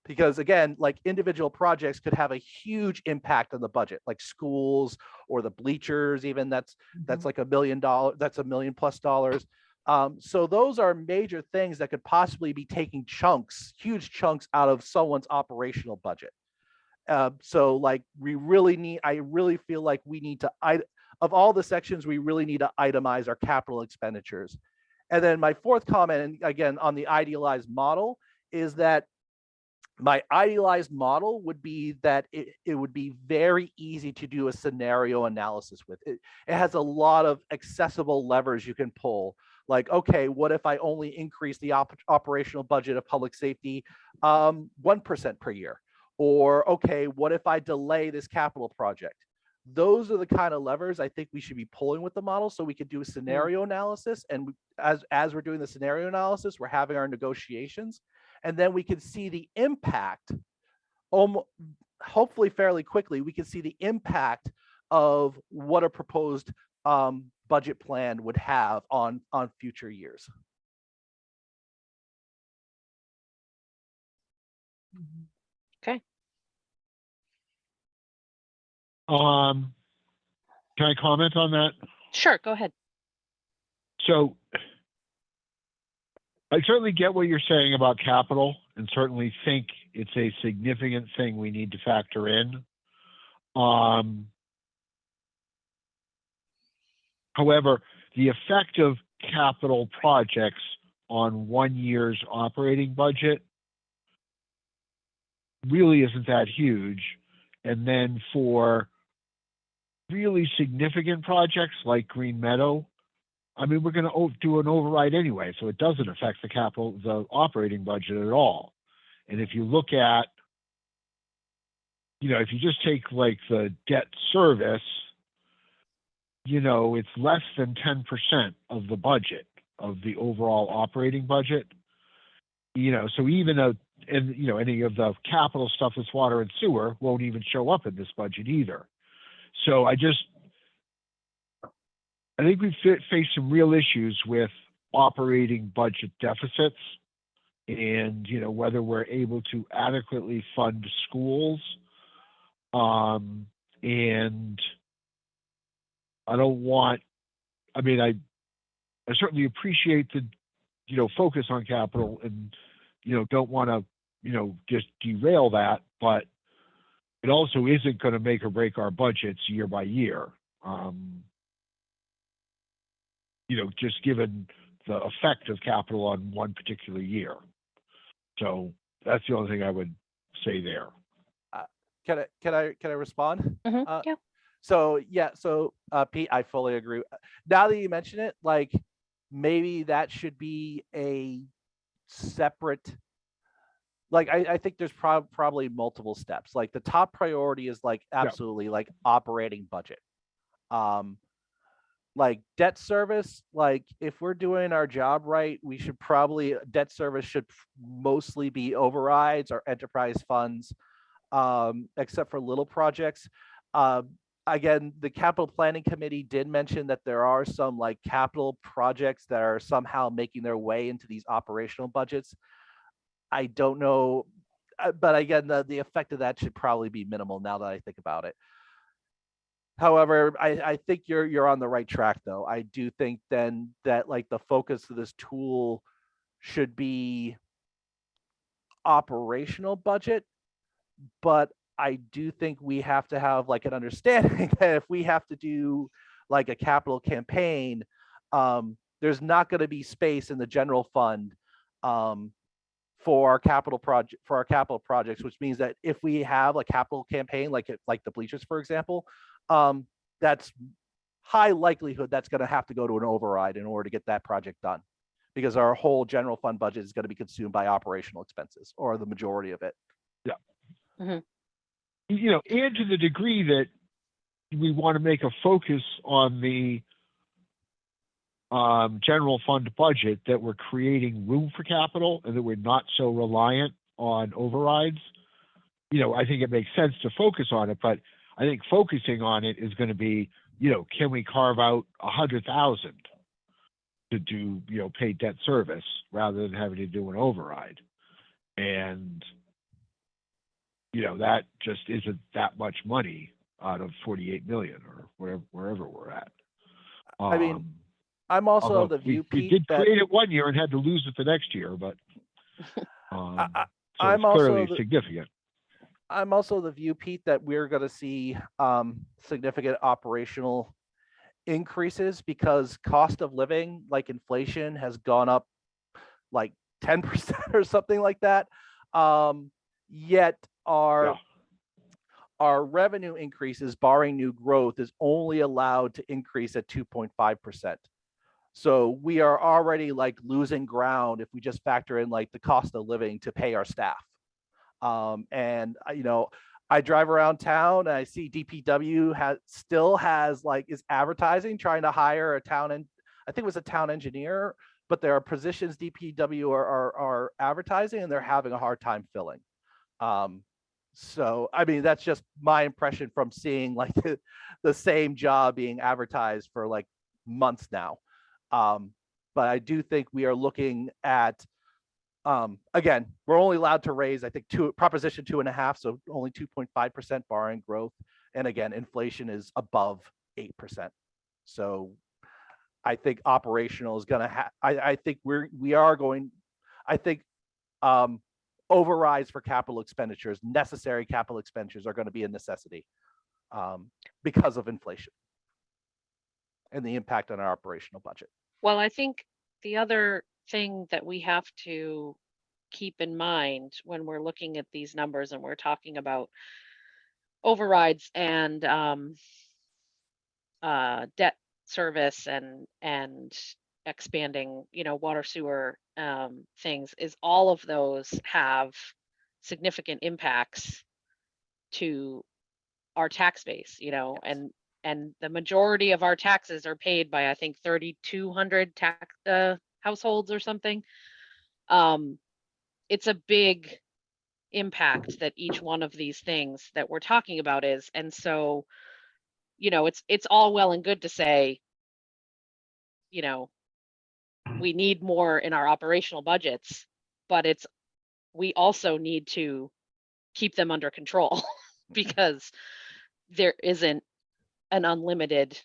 Because again, like individual projects could have a huge impact on the budget, like schools or the bleachers, even that's like $1 million, that's $1 million plus dollars. So those are major things that could possibly be taking chunks, huge chunks out of someone's operational budget. So like I really feel like we need to, of all the sections, we really need to itemize our capital expenditures. And then my fourth comment, and again, on the idealized model, is that my idealized model would be that it would be very easy to do a scenario analysis with. It has a lot of accessible levers you can pull. Like, okay, what if I only increase the operational budget of public safety 1% per year? Or, okay, what if I delay this capital project? Those are the kind of levers I think we should be pulling with the model, so we could do a scenario analysis. And as we're doing the scenario analysis, we're having our negotiations. And then we can see the impact, hopefully fairly quickly, we can see the impact of what a proposed budget plan would have on future years. Okay. Can I comment on that? Sure, go ahead. So I certainly get what you're saying about capital, and certainly think it's a significant thing we need to factor in. However, the effect of capital projects on 1 year's operating budget really isn't that huge. And then for really significant projects like Green Meadow, I mean, we're going to do an override anyway, so it doesn't affect the operating budget at all. And if you look at, if you just take like the debt service, it's less than 10% of the budget, of the overall operating budget. So even any of the capital stuff that's water and sewer won't even show up in this budget either. So I think we face some real issues with operating budget deficits, and whether we're able to adequately fund schools. And I certainly appreciate the focus on capital, and don't want to just derail that, but it also isn't going to make or break our budgets year by year. Just given the effect of capital on one particular year. So that's the only thing I would say there. Can I respond? Yeah. So Pete, I fully agree. Now that you mention it, like maybe that should be a separate. Like I think there's probably multiple steps. Like the top priority is like absolutely like operating budget. Like debt service, like if we're doing our job right, we should probably, debt service should mostly be overrides or enterprise funds, except for little projects. Again, the capital planning committee did mention that there are some like capital projects that are somehow making their way into these operational budgets. I don't know, but again, the effect of that should probably be minimal now that I think about it. However, I think you're on the right track, though. I do think then that like the focus of this tool should be operational budget, but I do think we have to have like an understanding that if we have to do like a capital campaign, there's not going to be space in the general fund for our capital projects, which means that if we have a capital campaign like the bleachers, for example, that's high likelihood that's going to have to go to an override in order to get that project done, because our whole general fund budget is going to be consumed by operational expenses, or the majority of it. Yeah. Mm-hmm. And to the degree that we want to make a focus on the general fund budget, that we're creating room for capital and that we're not so reliant on overrides, I think it makes sense to focus on it, but I think focusing on it is going to be, can we carve out 100,000 to do, pay debt service rather than having to do an override? And you know, that just isn't that much money out of 48 million or wherever we're at. I mean, I'm also Although of the view, we Pete, did that create it one year and had to lose it the next year, but so I'm it's also clearly the- significant. I'm also of the view, Pete, that we're going to see significant operational increases because cost of living, like inflation, has gone up like 10% or something like that. Yet our revenue increases, barring new growth, is only allowed to increase at 2.5%. So we are already like losing ground if we just factor in like the cost of living to pay our staff. And you know, I drive around town and I see DPW still has like is advertising trying to hire a town, and I think it was a town engineer, but there are positions DPW are advertising and they're having a hard time filling. So I mean, that's just my impression from seeing like the same job being advertised for like months now. But I do think we are looking at, again, we're only allowed to raise, I think, proposition 2.5, so only 2.5% barring growth. And again, inflation is above 8%. So I think operational is going to have, I think we are going, I think overrides for capital expenditures, necessary capital expenditures are going to be a necessity because of inflation and the impact on our operational budget. Well, I think the other thing that we have to keep in mind when we're looking at these numbers and we're talking about overrides and debt service and expanding, you know, water sewer things, is all of those have significant impacts to our tax base, you know, and the majority of our taxes are paid by, I think, 3,200 households or something. It's a big impact that each one of these things that we're talking about is. And so, you know, it's all well and good to say, you know, we need more in our operational budgets, but we also need to keep them under control because there isn't an unlimited,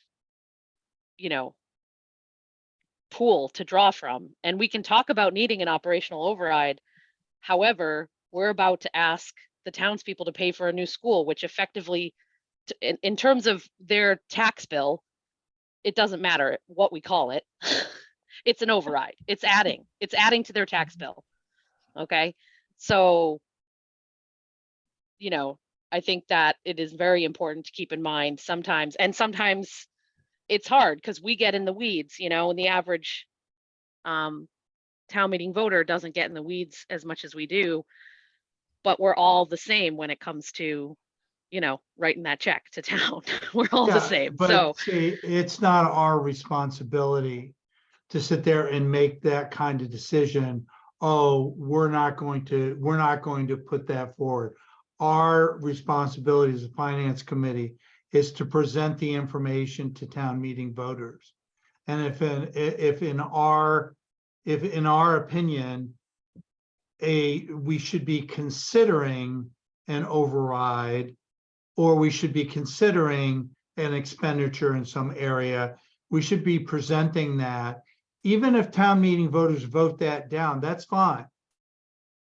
you know, pool to draw from. And we can talk about needing an operational override. However, we're about to ask the townspeople to pay for a new school, which effectively, in terms of their tax bill, it doesn't matter what we call it. It's an override. It's adding to their tax bill. Okay. So, you know, I think that it is very important to keep in mind sometimes, and sometimes it's hard because we get in the weeds, you know, and the average town meeting voter doesn't get in the weeds as much as we do, but we're all the same when it comes to, you know, writing that check to town. We're all the same. But So see, it's not our responsibility to sit there and make that kind of decision. Oh, we're not going to put that forward. Our responsibility as a finance committee is to present the information to town meeting voters. And if in our opinion, we should be considering an override, or we should be considering an expenditure in some area, we should be presenting that. Even if town meeting voters vote that down, that's fine.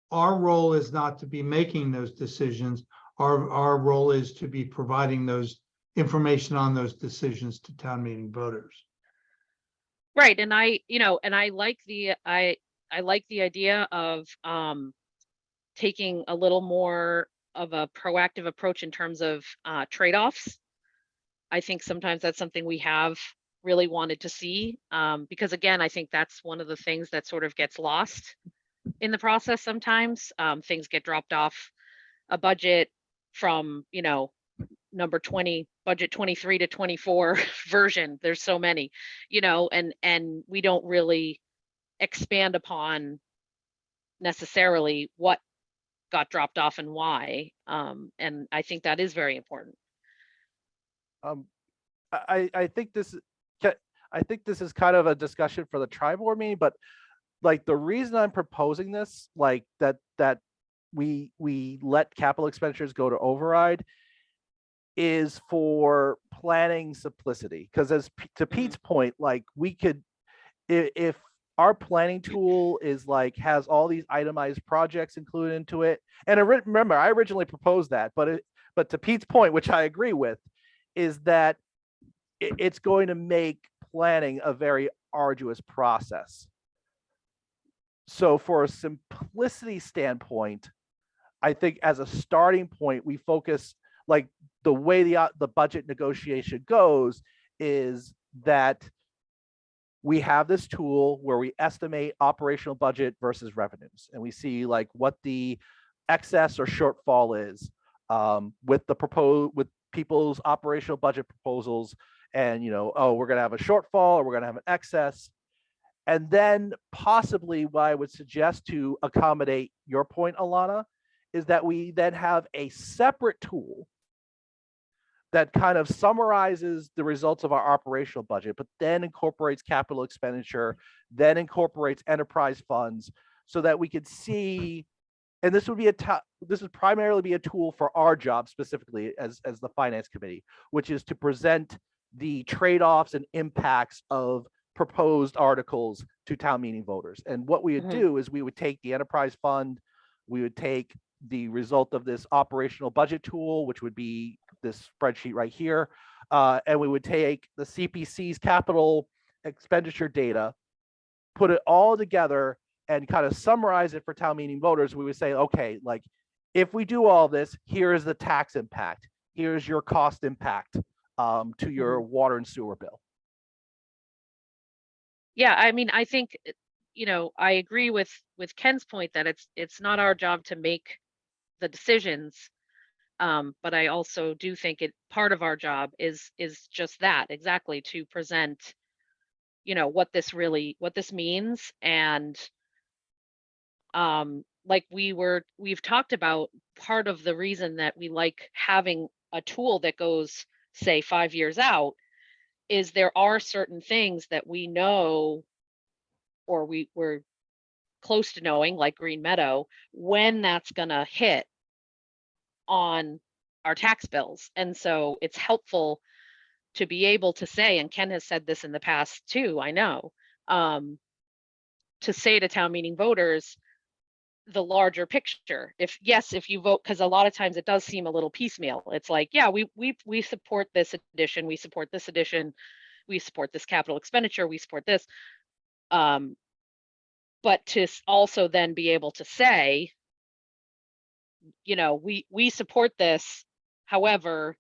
Our role is not to be making those decisions. Our role is to be providing those information on those decisions to town meeting voters. right. And I like the idea of taking a little more of a proactive approach in terms of trade-offs. I think sometimes that's something we have really wanted to see, because again, I think that's one of the things that sort of gets lost in the process sometimes. Things get dropped off a budget from, you know, number 20, budget 23 to 24 version. There's so many, you know, and we don't really expand upon necessarily what got dropped off and why. And I think that is very important. I think this is kind of a discussion for the tri-board meeting, but like the reason I'm proposing this, like that we let capital expenditures go to override is for planning simplicity. Because to Pete's point, like we could, if our planning tool is like has all these itemized projects included into it, and remember, I originally proposed that, but to Pete's point, which I agree with, is that it's going to make planning a very arduous process. So for a simplicity standpoint, I think as a starting point, we focus, like the way the budget negotiation goes is that we have this tool where we estimate operational budget versus revenues, and we see like what the excess or shortfall is with people's operational budget proposals, and oh, we're going to have a shortfall or we're going to have an excess. And then possibly what I would suggest to accommodate your point, Alana, is that we then have a separate tool that kind of summarizes the results of our operational budget, but then incorporates capital expenditure, then incorporates enterprise funds, so that we could see, and this would primarily be a tool for our job specifically as the finance committee, which is to present the trade-offs and impacts of proposed articles to town meeting voters. And what we would do is we would take the enterprise fund, we would take the result of this operational budget tool, which would be this spreadsheet right here, and we would take the CPC's capital expenditure data, put it all together, and kind of summarize it for town meeting voters. We would say, okay, like if we do all this, here is the tax impact, here's your cost impact to your water and sewer bill. Yeah, I mean, I think, I agree with Ken's point that it's not our job to make the decisions. But I also do think part of our job is just that, exactly, to present, what this means. And like we've talked about, part of the reason that we like having a tool that goes, say, 5 years out is there are certain things that we know, or we're close to knowing, like Green Meadow, when that's gonna hit on our tax bills. And so it's helpful to be able to say, and Ken has said this in the past too, I know, to say to town meeting voters the larger picture. If you vote, because a lot of times it does seem a little piecemeal. It's like, yeah, we support this addition, we support this addition, we support this capital expenditure, we support this. But to also then be able to say, we support this, however,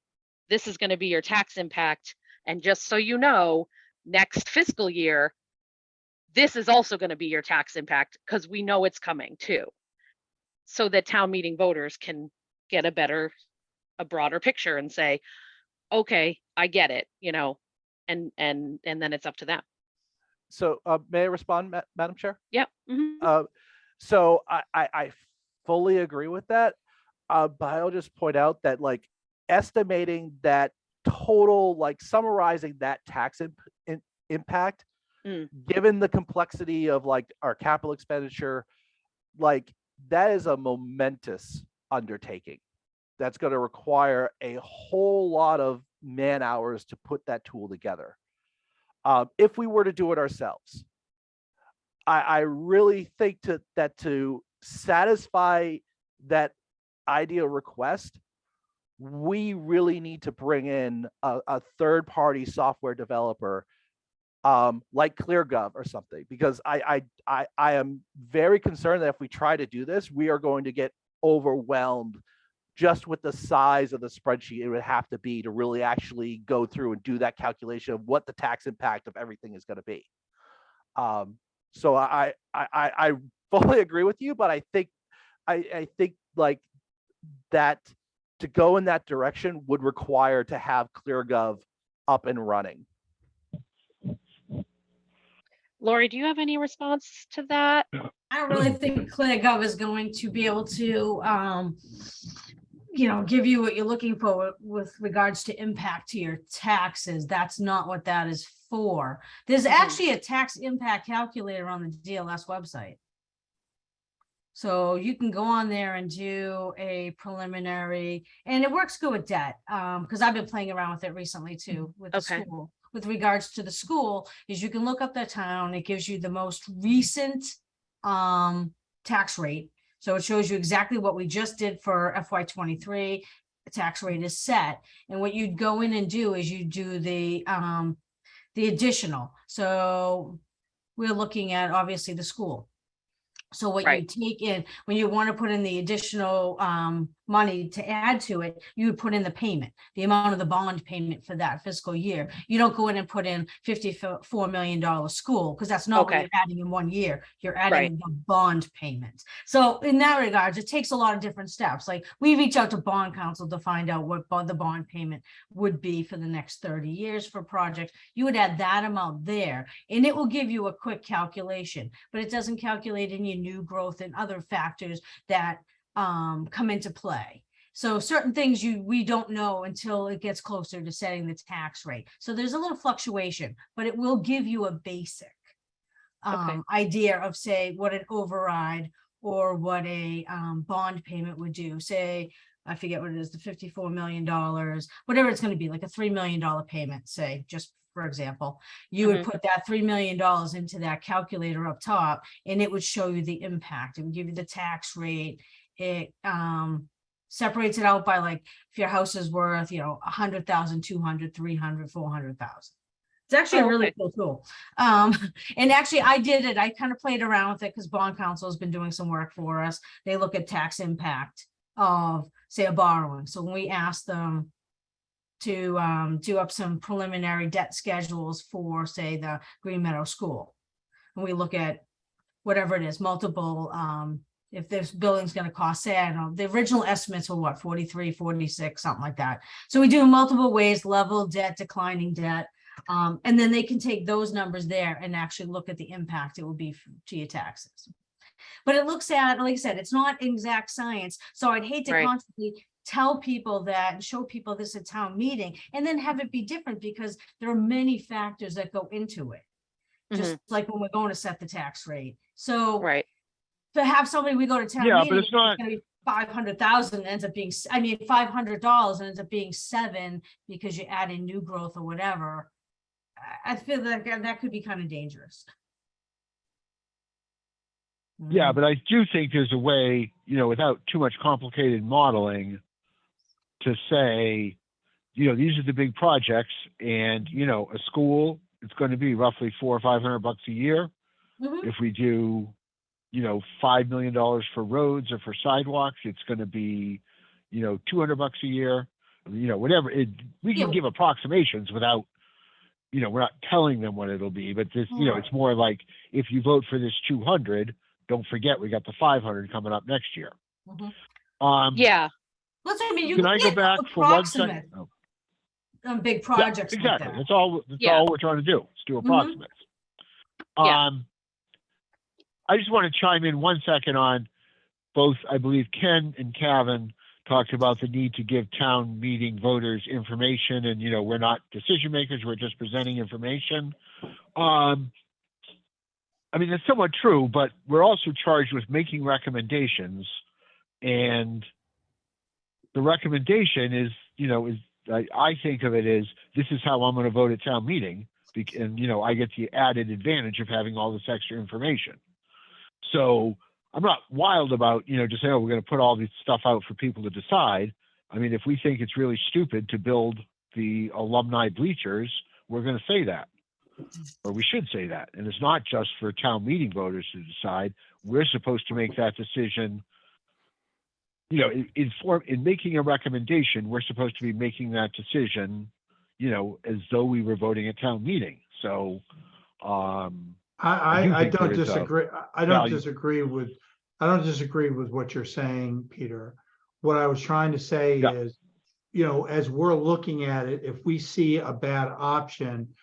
this is going to be your tax impact. And just so you know, next fiscal year, this is also going to be your tax impact, because we know it's coming too. So that town meeting voters can get a broader picture and say, okay, I get it, and then it's up to them. So may I respond, Madam Chair? Yep. So I fully agree with that. But I'll just point out that like estimating that total, like summarizing that tax impact, given the complexity of like our capital expenditure, like that is a momentous undertaking. That's going to require a whole lot of man hours to put that tool together. If we were to do it ourselves, I really think that to satisfy that ideal request, we really need to bring in a third-party software developer like ClearGov or something, because I am very concerned that if we try to do this, we are going to get overwhelmed just with the size of the spreadsheet it would have to be to really actually go through and do that calculation of what the tax impact of everything is going to be. So I fully agree with you, but I think like that to go in that direction would require to have ClearGov up and running. Lori, do you have any response to that? I don't really think ClearGov is going to be able to, give you what you're looking for with regards to impact to your taxes. That's not what that is for. There's actually a tax impact calculator on the DLS website. So you can go on there and do a preliminary, and it works good with debt. Because I've been playing around with it recently too, with the Okay. school. With regards to the school, is you can look up the town, it gives you the most recent tax rate. So it shows you exactly what we just did for FY23. The tax rate is set. And what you'd go in and do is you do the additional. So we're looking at obviously the school. So what you Right. take in, when you want to put in the additional money to add to it, you would put in the payment, the amount of the bond payment for that fiscal year. You don't go in and put in $54 million school, because that's not what Okay. you're adding in 1 year. You're Right. adding the bond payment. So in that regards, it takes a lot of different steps. Like we reach out to bond counsel to find out what the bond payment would be for the next 30 years for projects. You would add that amount there, and it will give you a quick calculation, but it doesn't calculate any new growth and other factors that come into play. So certain things we don't know until it gets closer to setting the tax rate. So there's a little fluctuation, but it will give you a basic Okay. idea of, say, what an override or what a bond payment would do. Say, I forget what it is, the $54 million, whatever it's going to be, like a $3 million payment, say, just for example, you would put that $3 million into that calculator up top, and it would show you the impact. It would give you the tax rate. It separates it out by, like, if your house is worth, 100,000, 200, 300, 400,000. It's actually a really cool tool. And actually I did it. I kind of played around with it because bond counsel has been doing some work for us. They look at tax impact of, say, a borrowing. So when we asked them to do up some preliminary debt schedules for, say, the Green Meadow School, and we look at whatever it is, multiple, if this building's going to cost, say, I don't know, the original estimates were what, 43, 46, something like that. So we do multiple ways: level debt, declining debt. And then they can take those numbers there and actually look at the impact it will be to your taxes. But it looks at, like I said, it's not exact science. So I'd hate to Right. constantly tell people that and show people this at town meeting and then have it be different, because there are many factors that go into it. Just like when we're going to set the tax rate. So Right. to have somebody, we go to town Yeah, meeting, but it's not, gonna be 500,000, ends up being, $500 ends up being 7 because you add in new growth or whatever. I feel like that could be kind of dangerous. yeah, but I do think there's a way, without too much complicated modeling, to say, these are the big projects, and, a school, it's going to be roughly $400 or $500 a year. Mhm. If we do, $5 million for roads or for sidewalks, it's going to be, $200 a year, whatever. We can Yeah. give approximations without, we're not telling them what it'll be, but this, Right. it's more like, if you vote for this 200, don't forget we got the 500 coming up next year. Mhm. Yeah. Let's say, you Can I go get back for 1 second? approximate Oh, on big yeah, projects like exactly. that. That's all Yeah. we're trying to do. Is do Mhm. approximates. Yeah. I just want to chime in 1 second on both. I believe Ken and Kevin talked about the need to give town meeting voters information, and we're not decision makers, we're just presenting information. That's somewhat true, but we're also charged with making recommendations, and the recommendation is, I think of it as, this is how I'm going to vote at town meeting, and I get the added advantage of having all this extra information. So I'm not wild about, just saying, we're going to put all this stuff out for people to decide. If we think it's really stupid to build the alumni bleachers, we're going to say that, or we should say that. And it's not just for town meeting voters to decide. We're supposed to make that decision. In making a recommendation, we're supposed to be making that decision, as though we were voting at town meeting. So, I think don't there is a disagree. I don't value. disagree with what you're saying, Peter. What I was trying to say Yeah. is, as we're looking at it, if we see a bad option,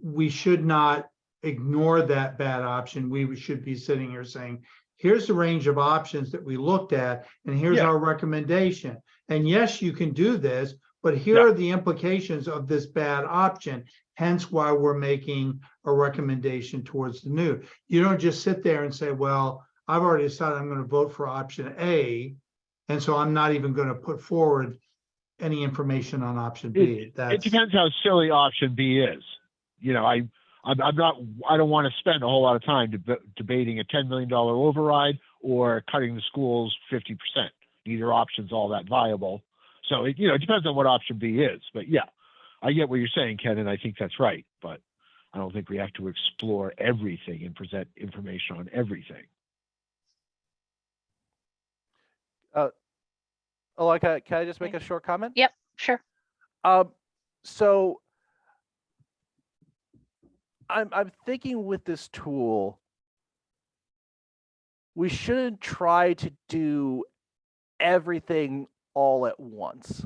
we should not ignore that bad option. We should be sitting here saying, here's the range of options that we looked at, and here's Yeah. our recommendation. And yes, you can do this, but here are the implications of this bad option. Hence why we're making a recommendation towards the new. You don't just sit there and say, well, I've already decided I'm gonna vote for option A. And so I'm not even gonna put forward any information on option B. It That's, depends how silly option B is. You know, I don't want to spend a whole lot of time debating a $10 million override or cutting the schools 50%. Neither option's all that viable. So it depends on what option B is. But yeah, I get what you're saying, Ken, and I think that's right. But I don't think we have to explore everything and present information on everything. Alana, can I just make a short comment? Yep, sure. So I'm thinking with this tool, we shouldn't try to do everything all at once.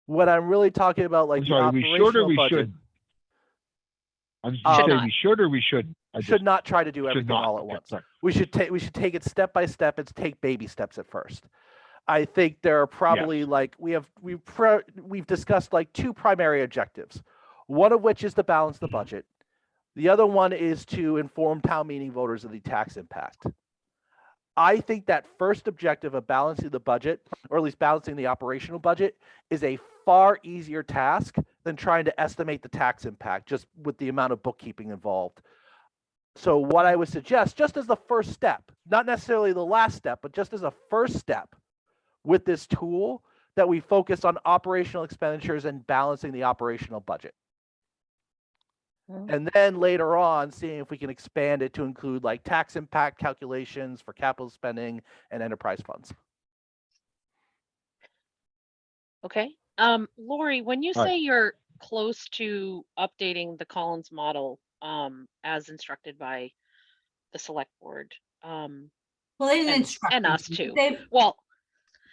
What I'm really talking about, like I'm sorry, the we should or operational we budget, shouldn't? I'm Should saying not. we should or we shouldn't? should not try to do should everything not. all at Okay, once. sorry. We should take it step by step and take baby steps at first. I think there are probably Yes. like we've discussed like two primary objectives. One of which is to balance the budget. The other one is to inform town meeting voters of the tax impact. I think that first objective of balancing the budget, or at least balancing the operational budget, is a far easier task than trying to estimate the tax impact just with the amount of bookkeeping involved. So what I would suggest, just as the first step, not necessarily the last step, but just as a first step with this tool, that we focus on operational expenditures and balancing the operational budget. And then later on, seeing if we can expand it to include like tax impact calculations for capital spending and enterprise funds. Okay. Lori, when you All right. say you're close to updating the Collins model, as instructed by the select board, Well, they didn't and instruct me us to. too. They've, Well,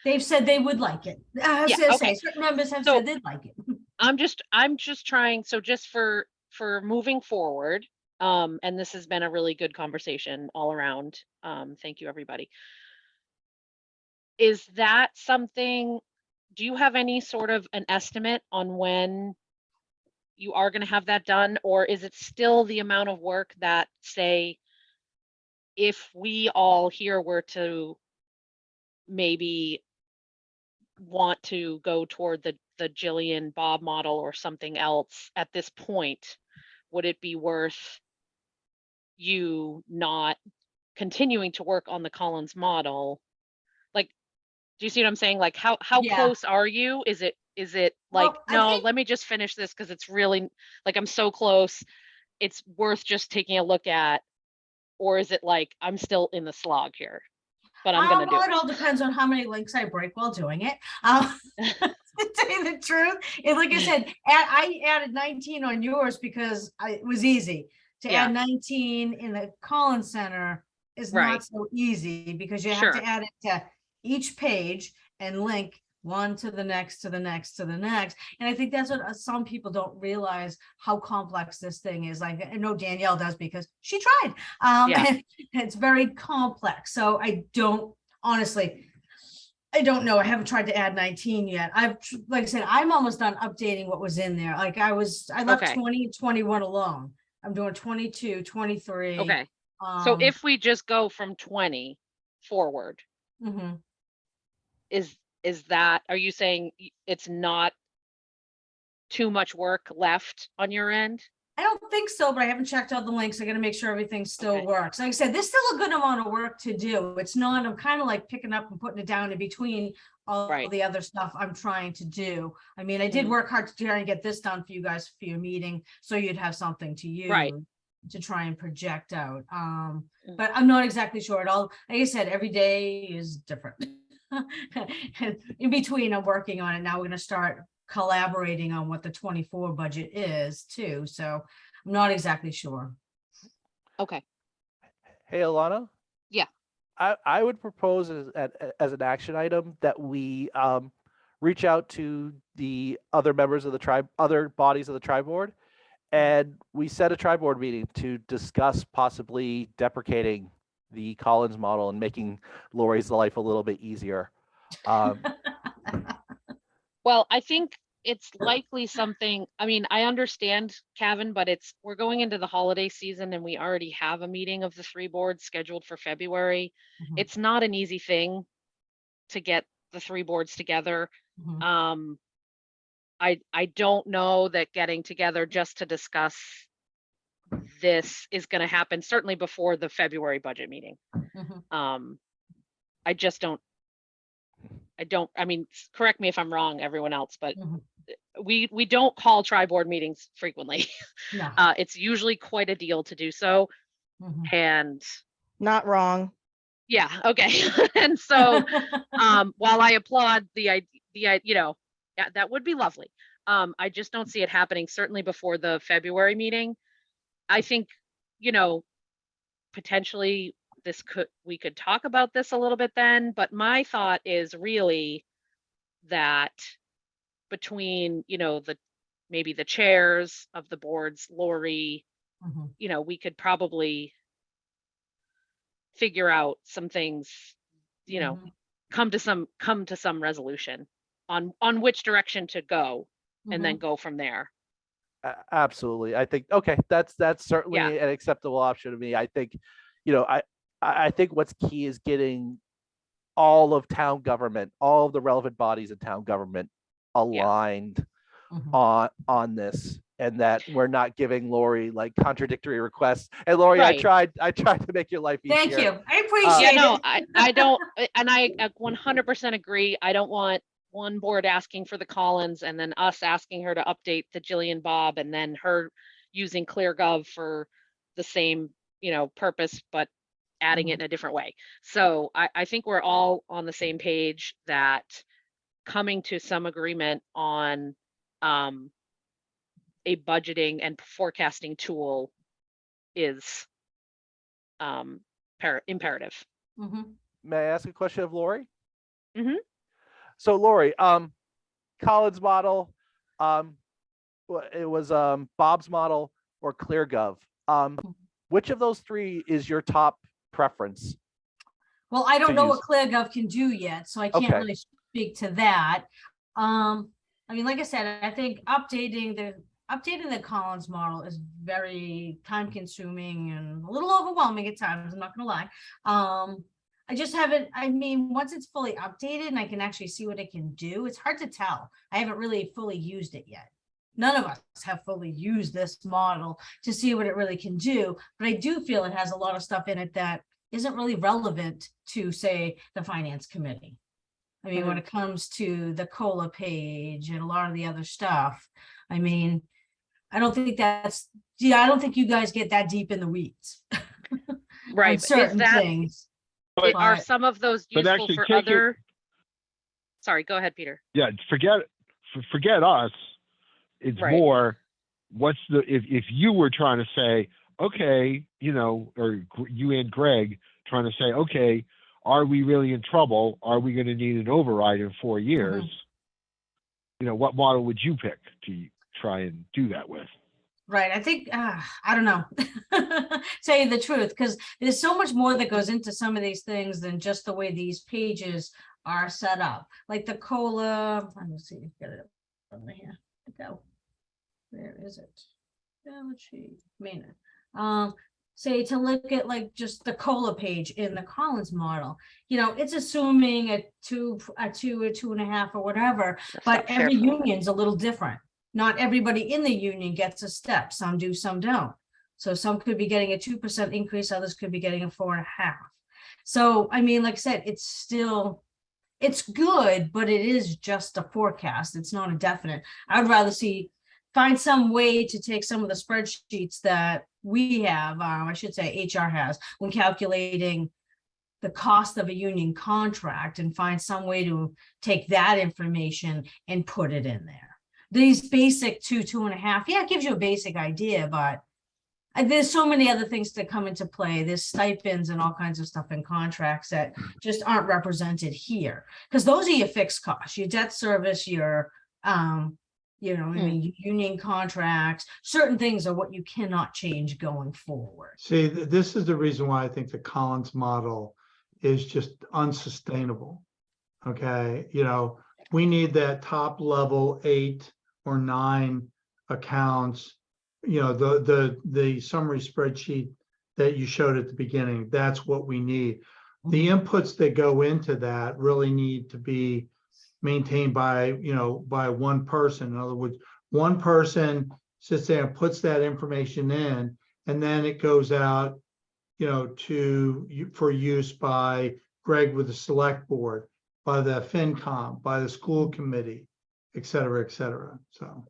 they've said they would like it. I was Yeah, gonna okay. say, certain members have So- said they'd like it. I'm just trying, so just for moving forward, and this has been a really good conversation all around. Thank you, everybody. Is that something, do you have any sort of an estimate on when you are going to have that done? Or is it still the amount of work that, say, if we all here were to maybe want to go toward the Jillian Bob model or something else at this point, would it be worth you not continuing to work on the Collins model? Like, do you see what I'm saying? Like, how Yeah. close are you? Is it like, Well, I no, think- let me just finish this because it's really, like, I'm so close, it's worth just taking a look at? Or is it like, I'm still in the slog here, but I'm gonna do Well, it it? all depends on how many links I break while doing it. To tell you the truth, and like I said, I added 19 on yours because it was easy. To Yeah. add 19 in the Collins Center is Right. not so easy because you have Sure. to add it to each page and link one to the next, to the next, to the next. And I think that's what some people don't realize, how complex this thing is. Like, I know Danielle does because she tried. Yeah. It's very complex. So I don't, honestly, I don't know. I haven't tried to add 19 yet. Like I said, I'm almost done updating what was in there. Like I left Okay. 20 and 21 alone. I'm doing 22, 23. Okay, so Um, if we just go from 20 forward, mhm. is that, are you saying it's not too much work left on your end? I don't think so, but I haven't checked all the links. I gotta make sure everything still Okay. works. Like I said, there's still a good amount of work to do. It's not, I'm kind of like picking up and putting it down in between all Right. the other stuff I'm trying to do. I mean, I did Mhm. work hard to try and get this done for you guys for your meeting, so you'd have something to use Right. to try and project out. Mm. But I'm not exactly sure. It all, like I said, every day is different. In between, I'm working on it. Now we're gonna start collaborating on what the 24 budget is too. So I'm not exactly sure. Okay, Hey, Alana? Yeah. I would propose as an action item that we reach out to the other members of the tribe, other bodies of the tri board, and we set a tri board meeting to discuss possibly deprecating the Collins model and making Lori's life a little bit easier. well, I think it's likely something, I mean, I understand, Kevin, but we're going into the holiday season and we already have a meeting of the 3 boards scheduled for February. Mhm. It's not an easy thing to get the 3 boards together. Mhm. I don't know that getting together just to discuss this is going to happen certainly before the February budget meeting. Mhm. I just don't, I mean, correct me if I'm wrong, everyone else, but Mhm. we don't call tri-board meetings frequently. No. It's usually quite a deal to do so. Mhm. And Not wrong. yeah, okay. And so while I applaud you know, that would be lovely. I just don't see it happening certainly before the February meeting. I think, you know, potentially we could talk about this a little bit then, but my thought is really that between, you know, maybe the chairs of the boards, Lori, Mhm. you know, we could probably figure out some things, you know, Mhm. come to some resolution on which direction to go and then Mhm. go from there. Absolutely. I think, okay, that's Yeah. certainly an acceptable option to me. I think, you know, I think what's key is getting all of town government, all of the relevant bodies of town government aligned Mhm. on this, and that we're not giving Lori like contradictory requests. And Lori, Right. I tried to make your life easier. Thank you. I Yeah, appreciate no, it. I don't, and I 100% agree. I don't want one board asking for the Collins and then us asking her to update the Jillian Bob and then her using ClearGov for the same, you know, purpose, but adding it in a different way. So I think we're all on the same page that coming to some agreement on a budgeting and forecasting tool is imperative. Mhm. May I ask a question of Lori? Mhm. So Lori, Collins model, it was Bob's model or ClearGov. Which of those 3 is your top preference? Well, I don't To know use- what ClearGov can do yet, so I can't Okay. really speak to that. I mean, like I said, I think updating the Collins model is very time consuming and a little overwhelming at times, I'm not gonna lie. I just haven't, I mean, once it's fully updated and I can actually see what it can do, it's hard to tell. I haven't really fully used it yet. None of us have fully used this model to see what it really can do, but I do feel it has a lot of stuff in it that isn't really relevant to, say, the finance committee. I mean, when it comes to the COLA page and a lot of the other stuff, I mean, I don't think you guys get that deep in the weeds. Right. On Is certain that, things. are But- some of those But useful actually for take it- other? Sorry, go ahead, Peter. Yeah, forget us. It's Right. more, if you were trying to say, okay, you know, or you and Greg trying to say, okay, are we really in trouble? Are we going to need an override in 4 years? You know, what model would you pick to try and do that with? Right. I think, I don't know, tell you the truth, because there's so much more that goes into some of these things than just the way these pages are set up. Like the COLA, let me see, get it up on here. Go. Where is it? Balance sheet, Maynard. Say to look at like just the COLA page in the Collins model, you know, it's assuming a 2 or 2.5 or whatever, That's but not fair every for one. union's a little different. Not everybody in the union gets a step. Some do, some don't. So some could be getting a 2% increase, others could be getting a 4.5. So, I mean, like I said, it's good, but it is just a forecast. It's not a definite. I'd rather find some way to take some of the spreadsheets that we have, I should say HR has, when calculating the cost of a union contract, and find some way to take that information and put it in there. These basic 2.5, yeah, it gives you a basic idea, but there's so many other things that come into play. There's stipends and all kinds of stuff in contracts that just aren't represented here, because those are your fixed costs, your debt service, your you know, I mean, union contracts, certain things are what you cannot change going forward. See, this is the reason why I think the Collins model is just unsustainable. Okay, you know, we need that top level 8 or 9 accounts. You know, the summary spreadsheet that you showed at the beginning, that's what we need. The inputs that go into that really need to be maintained by, you know, by one person. In other words, one person sits there and puts that information in, and then it goes out, you know, for use by Greg with the select board, by the FinCom, by the school committee, et cetera, et cetera. So.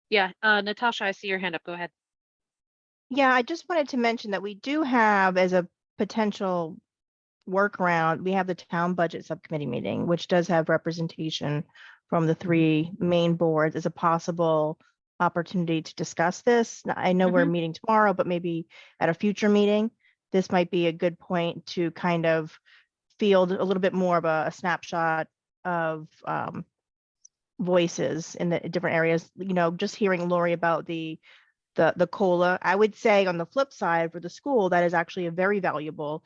Yeah, Natasha, I see your hand up. Go ahead. Yeah, I just wanted to mention that we do have as a potential workaround, we have the town budget subcommittee meeting, which does have representation from the 3 main boards as a possible opportunity to discuss this. Now, I know we're meeting tomorrow, but maybe at a future meeting, this might be a good point to kind of field a little bit more of a snapshot of voices in the different areas. You know, just hearing Lori about the COLA, I would say on the flip side for the school, that is actually a very valuable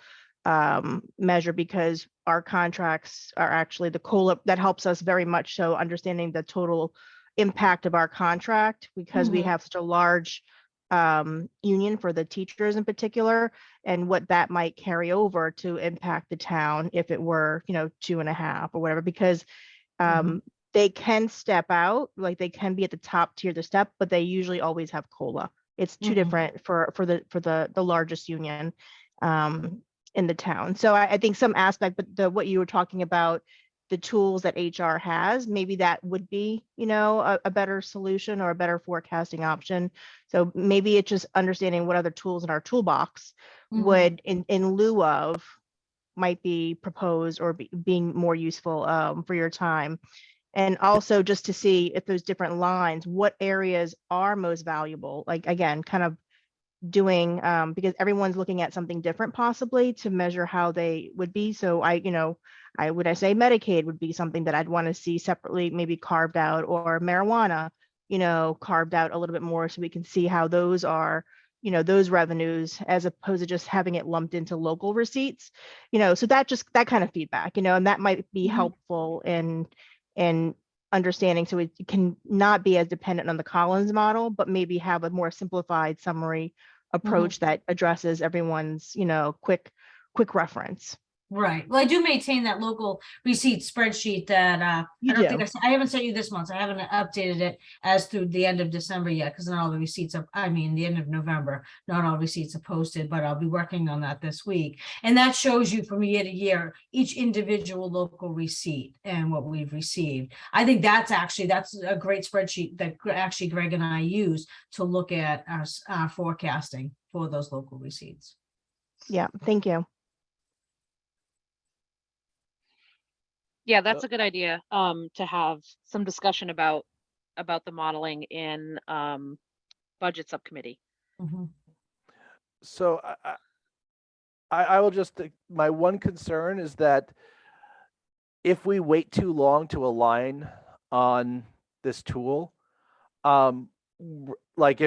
measure, because our contracts are actually the COLA that helps us very much so understanding the total impact of our contract, because we have such a large union for the teachers in particular, and what that might carry over to impact the town if it were, you know, 2.5 or whatever, because they can step out, like they can be at the top tier of the step, but they usually always have COLA. It's too different for the largest union in the town. So I think some aspect, but what you were talking about, the tools that HR has, maybe that would be, you know, a better solution or a better forecasting option. So maybe it's just understanding what other tools in our toolbox would, in lieu of, might be proposed or being more useful for your time. And also just to see if those different lines, what areas are most valuable, like again, kind of doing, because everyone's looking at something different possibly to measure how they would be. So I say Medicaid would be something that I'd want to see separately, maybe carved out, or marijuana, you know, carved out a little bit more so we can see how those are, you know, those revenues, as opposed to just having it lumped into local receipts, you know, so that kind of feedback, you know, and that might be helpful in understanding, so it can not be as dependent on the Collins model, but maybe have a more simplified summary approach that addresses everyone's, you know, quick reference. Right. Well, I do maintain that local receipt spreadsheet that I don't think I haven't sent you this month. I haven't updated it as through the end of December yet, because not all the receipts are, the end of November, not all receipts are posted, but I'll be working on that this week. And that shows you from year to year, each individual local receipt and what we've received. I think that's a great spreadsheet that actually Greg and I use to look at our forecasting for those local receipts. Yeah, thank you. Yeah, that's a good idea, to have some discussion about the modeling in budget subcommittee. So I will just, my one concern is that if we wait too long to align on this tool, like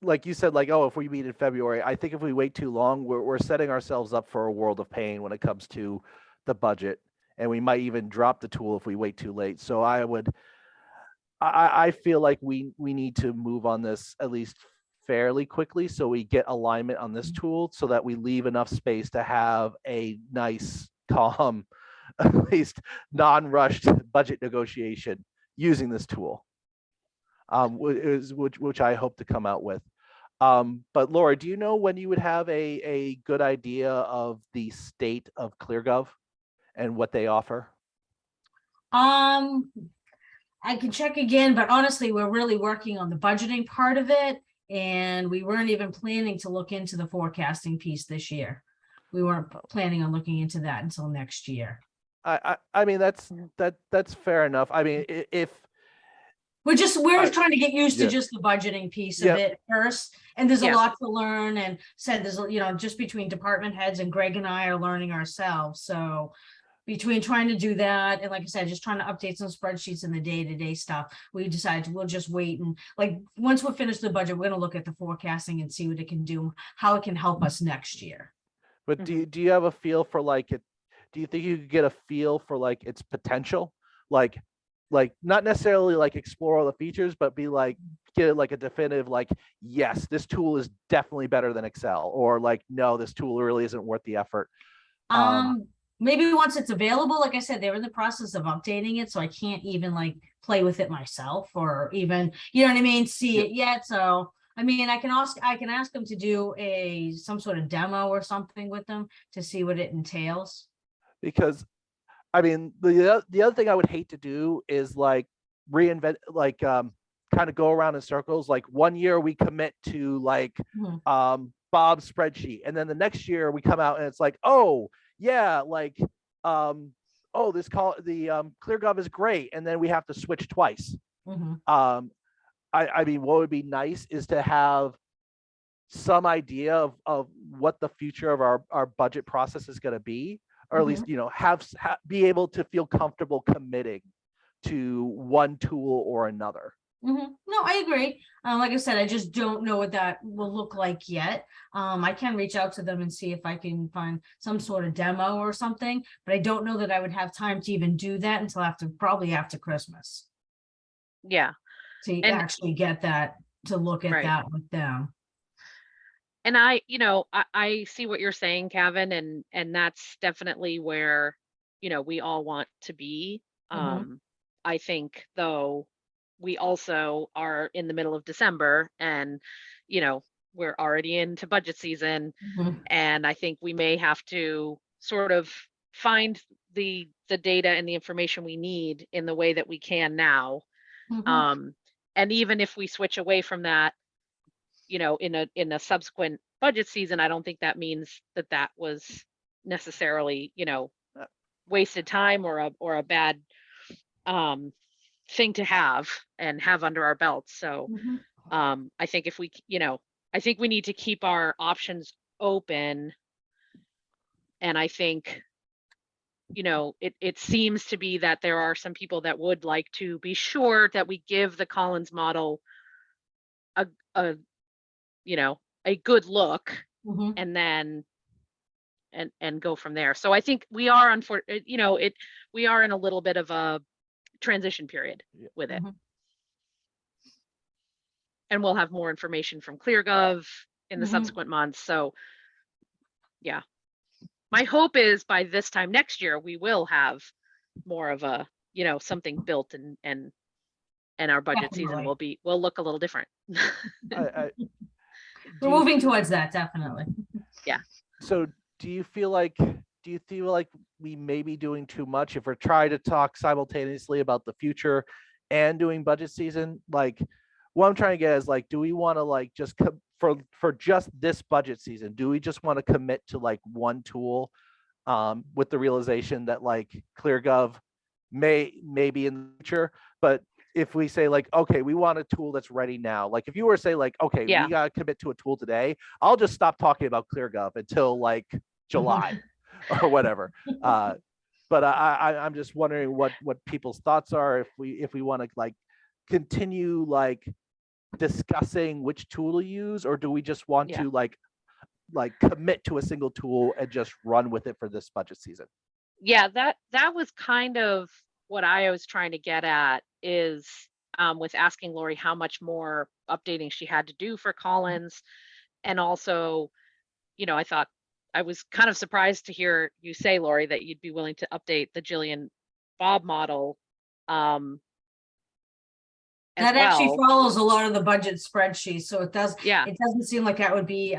like you said, like, oh, if we meet in February, I think if we wait too long, we're setting ourselves up for a world of pain when it comes to the budget. And we might even drop the tool if we wait too late. So I feel like we need to move on this at least fairly quickly, so we get alignment on this tool, so that we leave enough space to have a nice, calm, at least non-rushed budget negotiation using this tool, which I hope to come out with. But Laura, do you know when you would have a good idea of the state of ClearGov and what they offer? I can check again, but honestly, we're really working on the budgeting part of it, and we weren't even planning to look into the forecasting piece this year. We weren't planning on looking into that until next year. I mean, that's fair enough. I mean, if we're trying to get used to just the budgeting piece of it first, and there's a lot to learn, and there's, you know, just between department heads, and Greg and I are learning ourselves. So between trying to do that and, like I said, just trying to update some spreadsheets and the day-to-day stuff, we decided we'll just wait, and like once we're finished the budget, we're going to look at the forecasting and see what it can do, how it can help us next year. But do you have a feel for, like, do do you think you could get a feel for like its potential? Like not necessarily like explore all the features, but be like, get like a definitive, like, yes, this tool is definitely better than Excel, or like, no, this tool really isn't worth the effort. Maybe once it's available, like I said, they're in the process of updating it, so I can't even like play with it myself, or even, you know what I mean, see it yet. So I mean, I can ask them to do some sort of demo or something with them to see what it entails. Because I mean, the other thing I would hate to do is like reinvent, like kind of go around in circles. Like one year we commit to like Bob's spreadsheet, and then the next year we come out and it's like, oh yeah, like oh, this ClearGov is great, and then we have to switch twice. I mean, what would be nice is to have some idea of what the future of our budget process is going to be, or at least, you know, be able to feel comfortable committing to one tool or another. No, I agree. Like I said, I just don't know what that will look like yet. I can reach out to them and see if I can find some sort of demo or something, but I don't know that I would have time to even do that until probably after Christmas. Yeah. To actually get that, to look at that with them. And I see what you're saying, Kevin, and that's definitely where, we all want to be. I think though, we also are in the middle of December, and, we're already into budget season. And I think we may have to sort of find the data and the information we need in the way that we can now. And even if we switch away from that, in a subsequent budget season, I don't think that means that was necessarily, wasted time or a bad thing to have under our belts. So I think if we, I think we need to keep our options open. And I think, it seems to be that there are some people that would like to be sure that we give the Collins model a good look, and then and go from there. So I think we are we are in a little bit of a transition period with it. And we'll have more information from ClearGov in the subsequent months. So yeah, my hope is by this time next year, we will have more of a, something built, and our budget season will look a little different. We're moving towards that, definitely. Yeah. So do you feel like we may be doing too much if we're trying to talk simultaneously about the future and doing budget season? Like, what I'm trying to get is like, do we want to like just for just this budget season, do we just want to commit to like one tool, with the realization that like ClearGov may be in the future, but if we say like, okay, we want a tool that's ready now. Like if you were to say like, okay, we got to commit to a tool today, I'll just stop talking about ClearGov until like July or whatever. But I'm just wondering what people's thoughts are, if we want to like continue like discussing which tool to use, or do we just want to like commit to a single tool and just run with it for this budget season? Yeah, that was kind of what I was trying to get at, is with asking Lori how much more updating she had to do for Collins. And also, I thought I was kind of surprised to hear you say, Lori, that you'd be willing to update the Jillian Bob model. That actually follows a lot of the budget spreadsheets, so it does. Yeah, it doesn't seem like that would be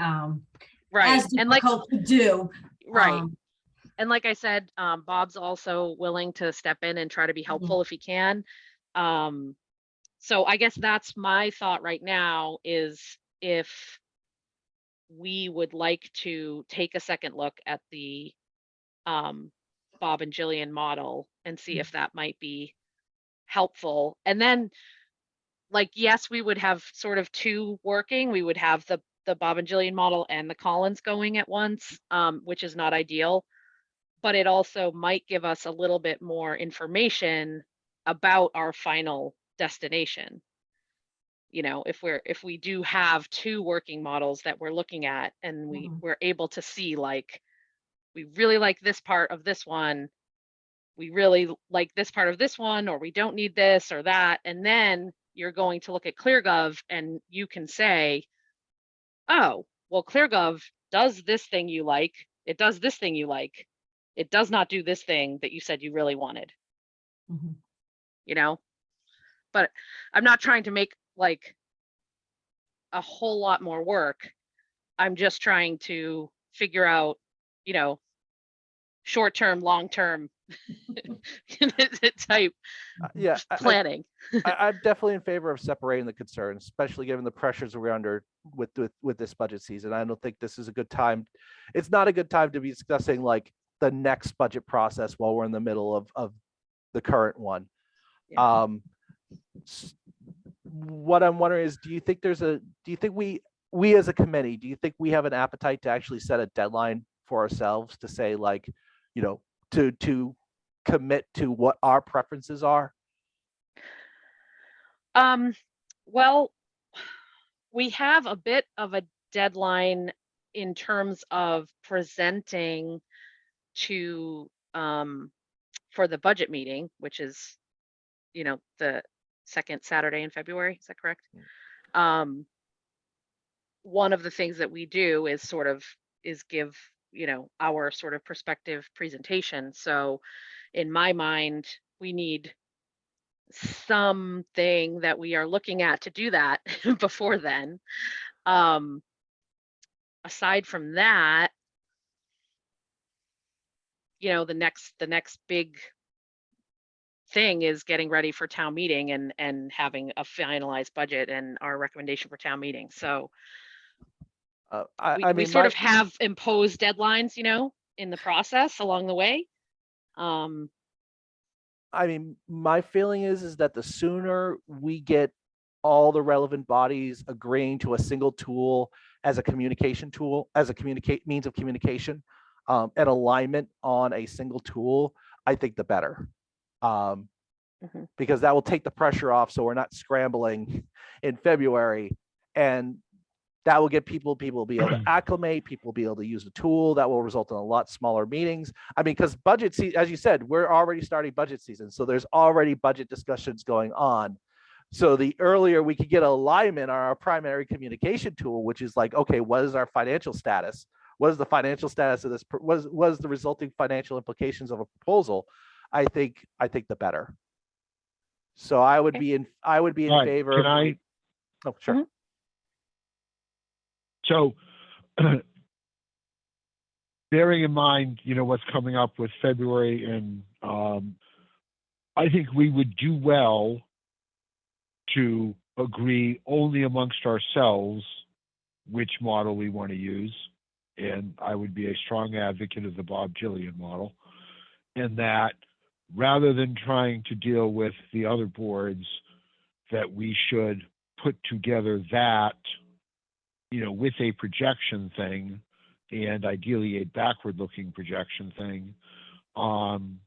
right, as difficult to do. Right. And like I said, Bob's also willing to step in and try to be helpful if he can. So I guess that's my thought right now, is if we would like to take a second look at the Bob and Jillian model and see if that might be helpful. And then, like, yes, we would have sort of two working. We would have the Bob and Jillian model and the Collins going at once, which is not ideal. But it also might give us a little bit more information about our final destination. If we do have two working models that we're looking at, and we're able to see like, we really like this part of this one. We really like this part of this one, or we don't need this or that. And then you're going to look at ClearGov and you can say, oh, well, ClearGov does this thing you like. It does this thing you like. It does not do this thing that you said you really wanted, Mhm. you know? But I'm not trying to make like a whole lot more work. I'm just trying to figure out, you know, short-term, long-term type Yeah, planning. I'm definitely in favor of separating the concerns, especially given the pressures we're under with this budget season. I don't think this is a good time. It's not a good time to be discussing like the next budget process while we're in the middle of the current one. Yeah. What I'm wondering is, do you think we as a committee, do you think we have an appetite to actually set a deadline for ourselves to say, like, you know, to commit to what our preferences are? Well, we have a bit of a deadline in terms of presenting to for the budget meeting, which is, you know, the second Saturday in February. Is that correct? One of the things that we do is give, you know, our sort of perspective presentation. So in my mind, we need something that we are looking at to do that before then. Aside from that, you know, the next big thing is getting ready for town meeting and having a finalized budget and our recommendation for town meeting. So I we mean, sort of have imposed deadlines, you know, in the process along the way. I mean, my feeling is that the sooner we get all the relevant bodies agreeing to a single tool as a communication tool, as a means of communication, and alignment on a single tool, I think the better. Because that will take the pressure off, so we're not scrambling in February, and that will get people will be able to acclimate, people will be able to use the tool. That will result in a lot smaller meetings. I mean, because budget season, as you said, we're already starting budget season, so there's already budget discussions going on. So the earlier we could get alignment on our primary communication tool, which is like, okay, what is our financial status? What is the financial status of this? What is the resulting financial implications of a proposal? I think the better. So I would be in favor. Can I? Oh, sure. So, bearing in mind, you know, what's coming up with February, and I think we would do well to agree only amongst ourselves which model we want to use. And I would be a strong advocate of the Bob Jillian model, and that rather than trying to deal with the other boards, that we should put together that, you know, with a projection thing, and ideally a backward-looking projection thing, and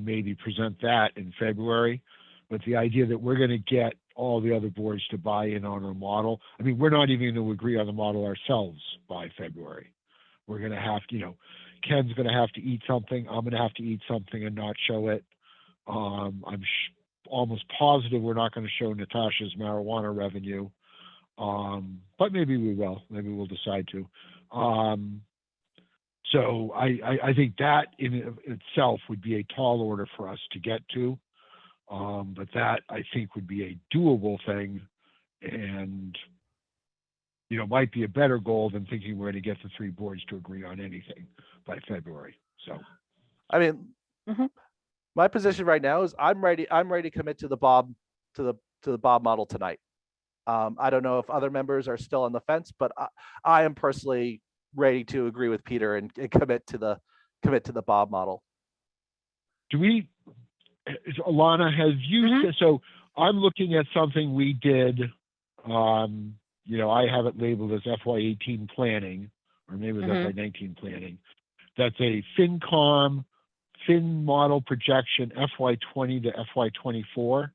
maybe present that in February. But the idea that we're going to get all the other boards to buy in on a model, I mean, we're not even going to agree on the model ourselves by February. We're going to have to, you know, Ken's going to have to eat something. I'm going to have to eat something and not show it. I'm almost positive we're not going to show Natasha's marijuana revenue. But maybe we will. Maybe we'll decide to. So I think that in itself would be a tall order for us to get to. But that, I think, would be a doable thing, and, you know, might be a better goal than thinking we're going to get the three boards to agree on anything by February. So, I mean, my position right now is I'm ready to commit to the Bob model tonight. I don't know if other members are still on the fence, but I am personally ready to agree with Peter and commit to the Bob model. Alana, have you, so I'm looking at something we did, you know, I have it labeled as FY18 planning, or maybe it was FY19 planning. That's a FinCom, Fin model projection, FY20 to FY24.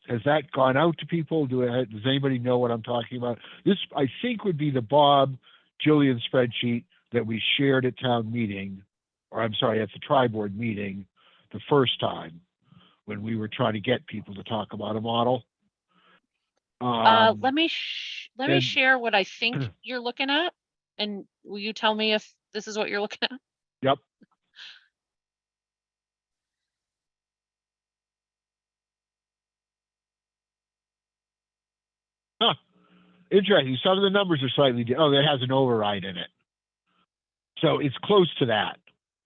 Has that gone out to people? Does anybody know what I'm talking about? This, I think, would be the Bob Jillian's spreadsheet that we shared at town meeting, or I'm sorry, at the tri-board meeting the first time when we were trying to get people to talk about a model. Let me and- share what I think you're looking at, and will you tell me if this is what you're looking at? Yep. Huh. Interesting. Some of the numbers are slightly, oh, that has an override in it. So it's close to that.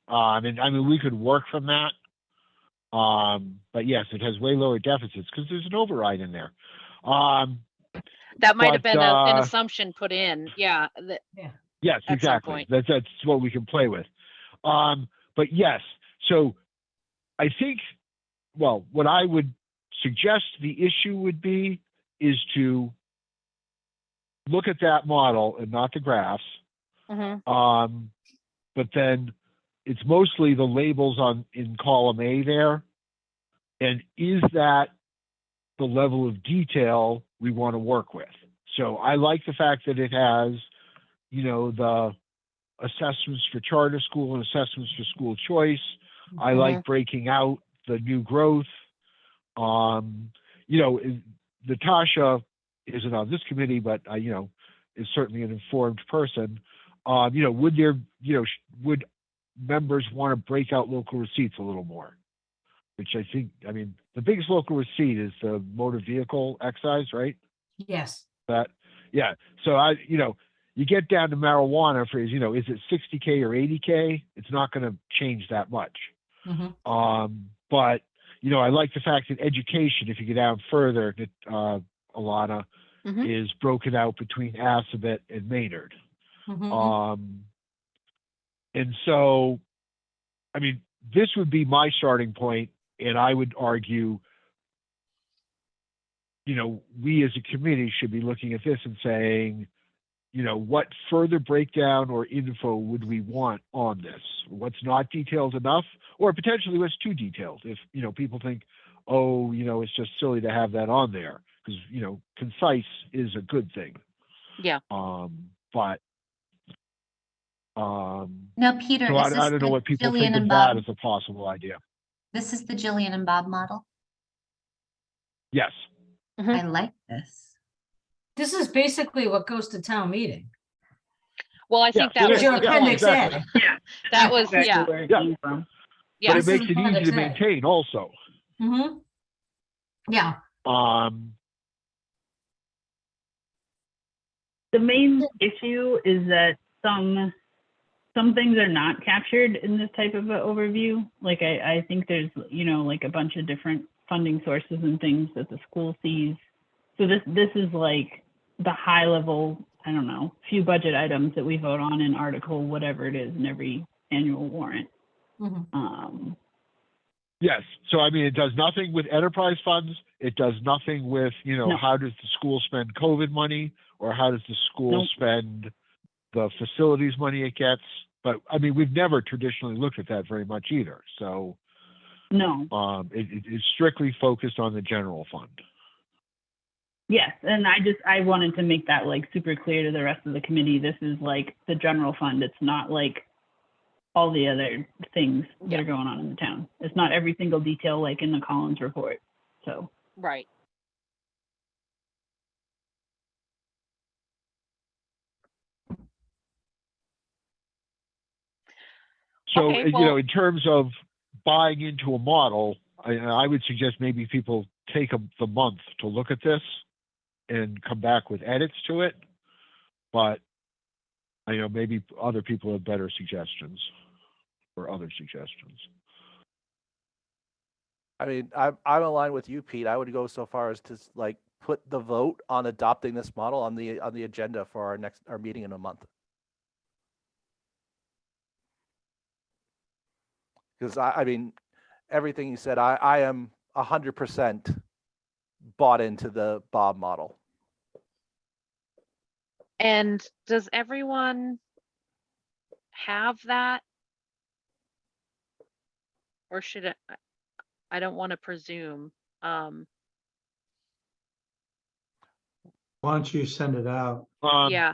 And I mean, we could work from that. But yes, it has way lower deficits because there's an override in there. That might have But, been an assumption put in. Yeah. Yes, At some exactly. point. That's what we can play with. But yes, so I think, well, what I would suggest the issue would be is to look at that model and not the graphs. Mhm. But then it's mostly the labels in column A there. And is that the level of detail we want to work with? So I like the fact that it has, you know, the assessments for charter school and assessments for school choice. I like breaking out the new growth. You know, Natasha isn't on this committee, but you know, is certainly an informed person. You know, would there, you know, would members want to break out local receipts a little more? Which I think, I mean, the biggest local receipt is the motor vehicle excise, right? Yes. That, yeah. So you know, you get down to marijuana for, you know, is it 60K or 80K? It's not going to change that much. But, you know, I like the fact that education, if you get down further, that Alana, is broken out between Assabet and Maynard. And so, I mean, this would be my starting point, and I would argue, you know, we as a committee should be looking at this and saying, you know, what further breakdown or info would we want on this? What's not detailed enough, or potentially what's too detailed? If, you know, people think, oh, you know, it's just silly to have that on there, because, you know, concise is a good thing. Yeah. But Now, Peter, so is this I don't know the what people Jillian think of and that Bob? as a possible idea. This is the Jillian and Bob model. Yes. I like this. This is basically what goes to town meeting. Well, I think that Here's was your the appendix point. A. Yeah. That was, Exactly yeah. where it Yeah. came from. Yeah. But it This is makes it easy appendix to A. maintain also. Yeah. The main issue is that some things are not captured in this type of an overview. Like I think there's, you know, like a bunch of different funding sources and things that the school sees. So this is like the high level, I don't know, few budget items that we vote on in article, whatever it is, in every annual warrant. Yes. So, I mean, it does nothing with enterprise funds. It does nothing with, you know, No. how does the school spend COVID money, or how does the school Nope. spend the facilities money it gets. But I mean, we've never traditionally looked at that very much either. So No. it is strictly focused on the general fund. Yes, and I wanted to make that like super clear to the rest of the committee. This is like the general fund. It's not like all the other things that are going on in the town. It's not every single detail like in the Collins report. So Right. So, Okay, you well- know, in terms of buying into a model, I would suggest maybe people take the month to look at this and come back with edits to it. But, you know, maybe other people have better suggestions or other suggestions. I mean, I'm aligned with you, Pete. I would go so far as to like put the vote on adopting this model on the agenda for our meeting in a month. Because I mean, everything you said, I am 100% bought into the Bob model. And does everyone have that? Or should I don't want to presume. Why don't you send it out? Yeah.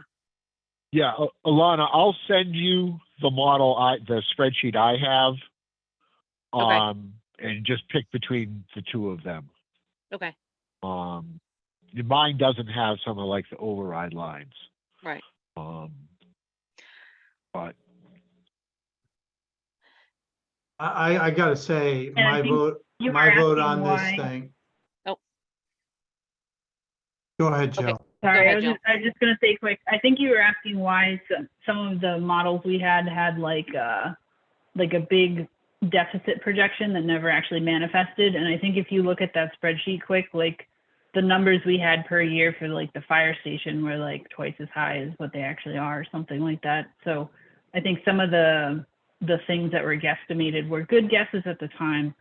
Yeah, Alana, I'll send you the the spreadsheet I have. Okay. And just pick between the two of them. Okay, Mine doesn't have some of like the override lines. right. But I gotta say, And I my think vote, you were my vote asking on this why- thing. Oh. Go ahead, Okay. Jill. Sorry, ahead, I was just gonna say quick. I think you were asking why some of the models we had like a big deficit projection that never actually manifested. And I think if you look at that spreadsheet quick, like the numbers we had per year for like the fire station were like twice as high as what they actually are, or something like that. So I think some of the things that were guesstimated were good guesses at the time,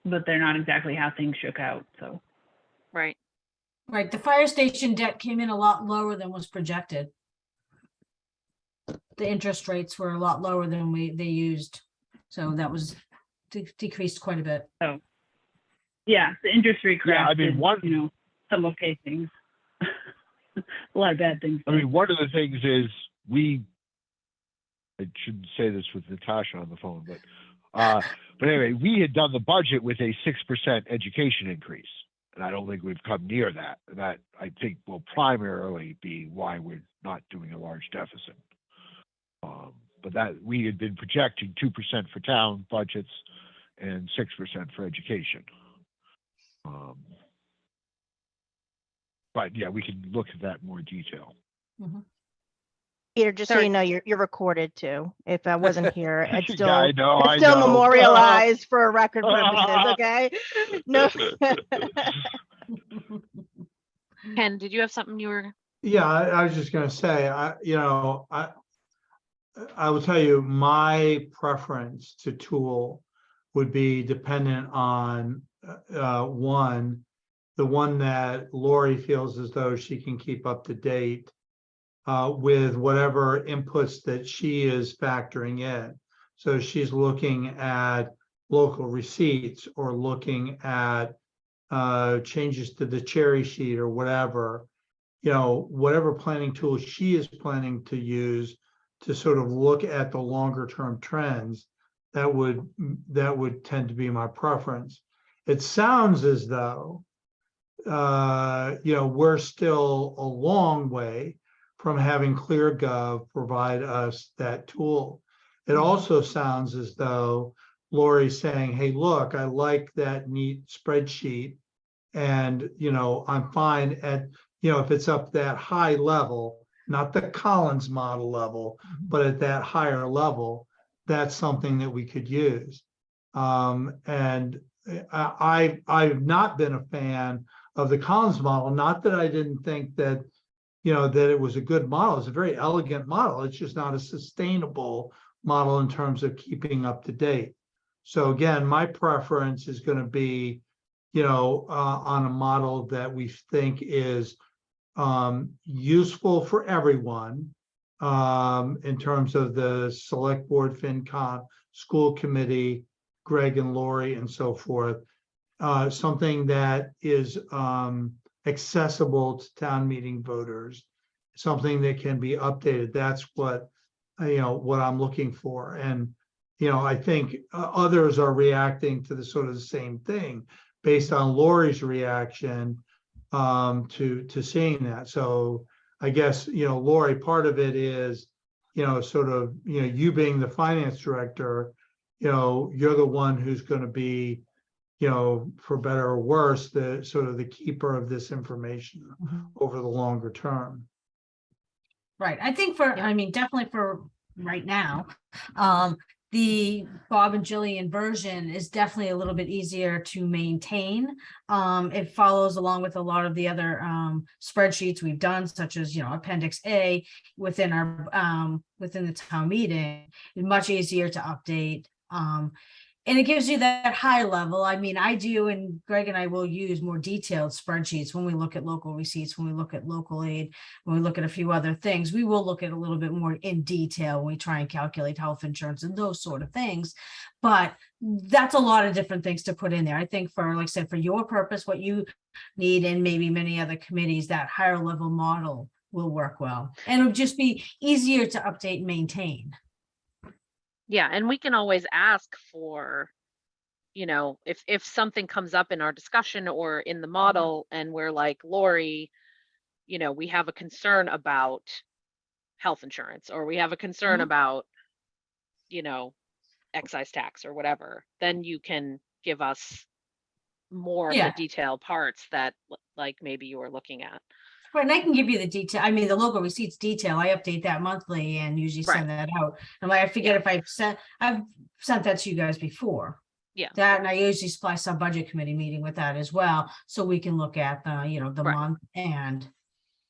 but they're not exactly how things shook out. So. Right. Right, the fire station debt came in a lot lower than was projected. The interest rates were a lot lower than they used, so that was decreased quite a bit. So, yeah, the interest rate crash. Yeah, I mean, did, some okay things. A lot of bad things. I mean, one of the things is I shouldn't say this with Natasha on the phone, but anyway, we had done the budget with a 6% education increase. And I don't think we've come near that. That I think will primarily be why we're not doing a large deficit. But that we had been projecting 2% for town budgets and 6% for education. But yeah, we can look at that in more detail. Mm-hmm. Peter, just so Sorry. you know, you're recorded too. If I wasn't here, it's still, Yeah, I know, it's I still know. memorialized for record purposes, okay? No. Ken, did you have something you were? Yeah, I was just gonna say, I will tell you, my preference to tool would be dependent on the one that Lori feels as though she can keep up to date with whatever inputs that she is factoring in. So she's looking at local receipts or looking at changes to the cherry sheet or whatever, whatever planning tool she is planning to use to sort of look at the longer term trends, that would tend to be my preference. It sounds as though, we're still a long way from having ClearGov provide us that tool. It also sounds as though Lori's saying, hey, look, I like that neat spreadsheet. And, I'm fine at, if it's up that high level, not the Collins model level, but at that higher level, that's something that we could use. And I've not been a fan of the Collins model, not that I didn't think that, that it was a good model. It's a very elegant model. It's just not a sustainable model in terms of keeping up to date. So again, my preference is going to be, on a model that we think is useful for everyone in terms of the select board, FinCom, school committee, Greg and Lori, and so forth. Something that is accessible to town meeting voters, something that can be updated. That's what I'm looking for. And I think others are reacting to the sort of the same thing based on Lori's reaction to seeing that. So I guess, Lori, part of it is, sort of, you being the finance director, you're the one who's going to be, for better or worse, the sort of the keeper of this information over the longer term. Right, I think definitely for right now, the Bob and Jillian version is definitely a little bit easier to maintain. It follows along with a lot of the other spreadsheets we've done, such as Appendix A within our within the town meeting. It's much easier to update. And it gives you that high level. I mean, I do, and Greg and I will use more detailed spreadsheets when we look at local receipts, when we look at local aid, when we look at a few other things. We will look at a little bit more in detail when we try and calculate health insurance and those sort of things. But that's a lot of different things to put in there. I think for, like I said, for your purpose, what you need, and maybe many other committees, that higher level model will work well. And it'll just be easier to update and maintain. Yeah, and we can always ask for, if something comes up in our discussion or in the model and we're like, Lori, we have a concern about health insurance, or we have a concern Mhm. about, excise tax or whatever, then you can give us more of the Yeah. detailed parts that like maybe you were looking at. Right, and I can give you the detail. I mean, the local receipts detail, I update that monthly and usually send that out. And like, I forget if I've sent that to you guys before. Yeah. That, and I usually supply some budget committee meeting with that as well, so we can look at the, the Right. month and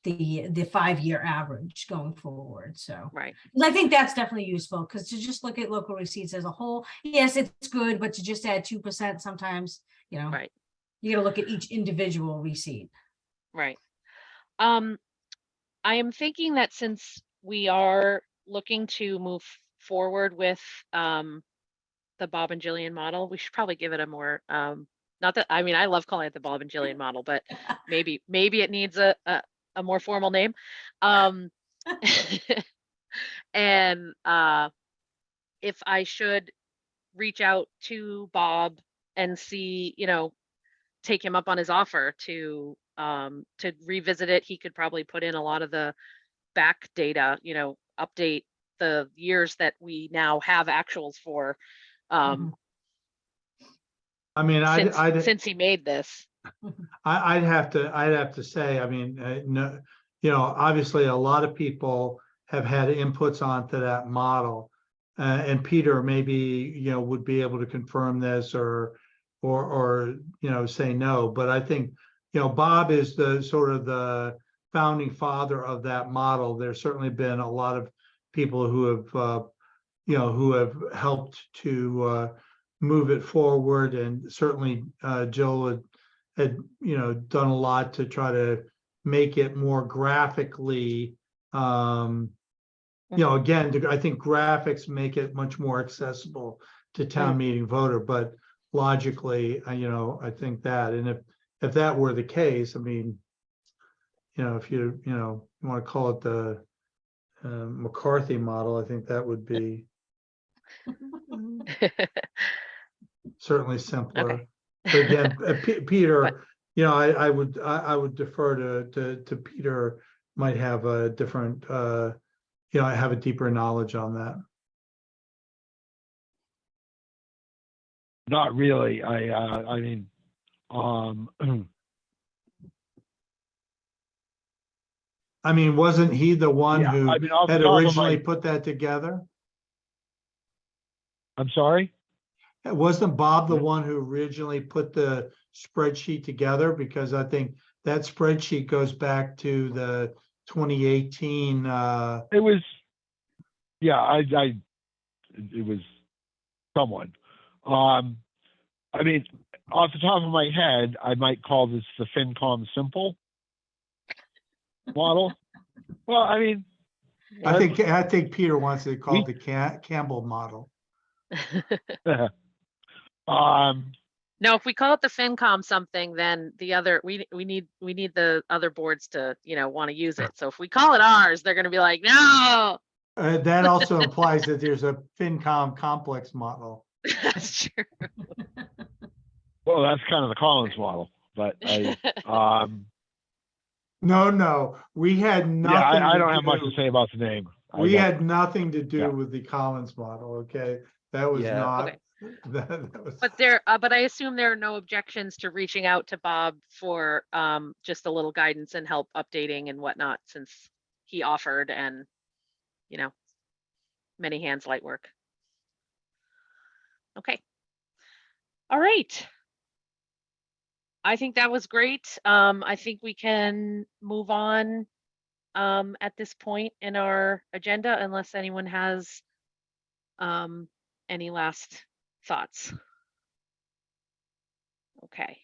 the 5-year average going forward. So Right. and I think that's definitely useful, because to just look at local receipts as a whole, yes, it's good, but to just add 2% sometimes, Right. you gotta look at each individual receipt. Right. I am thinking that since we are looking to move forward with the Bob and Jillian model, we should probably give it a more not that, I mean, I love calling it the Bob and Jillian model, but maybe it needs a more formal name. And if I should reach out to Bob and see, take him up on his offer to revisit it. He could probably put in a lot of the back data, update the years that we now have actuals for, Mhm. I mean, since he made this. I'd have to say, I mean, no, obviously a lot of people have had inputs onto that model. And Peter maybe, would be able to confirm this or, say no, but I think, Bob is the sort of the founding father of that model. There's certainly been a lot of people who have helped to move it forward, and certainly Jill had done a lot to try to make it more graphically again, I think graphics make it much more accessible to town meeting voter, but logically, I think that, and if that were the case, I mean, if you want to call it the McCarthy model, I think that would be certainly simpler. Okay. But again, Peter, But- I would defer to Peter. Might have a different, I have a deeper knowledge on that. Not really. I mean, I mean, wasn't he the one yeah, who I mean, off the had top of originally my, put that together? I'm sorry? Wasn't Bob the Yeah. one who originally put the spreadsheet together? Because I think that spreadsheet goes back to the 2018. It was, yeah, it was someone. I mean, off the top of my head, I might call this the FinCom simple model. Well, I mean, I think Peter wants it called the Campbell model. No, if we call it the FinCom something, then the other we need the other boards to want to use it. So if we call it ours, they're going to be like, no. That also implies that there's a FinCom complex model. That's true. well, that's kind of the Collins model, but No, we had nothing. yeah, I don't have much to say about the name. We had nothing to do Yeah. with the Collins model. Okay, that was Yeah. not. Okay. That was. But I assume there are no objections to reaching out to Bob for just a little guidance and help updating and whatnot, since he offered, and many hands light work. Okay. All right. I think that was great. I think we can move on at this point in our agenda, unless anyone has any last thoughts. Okay.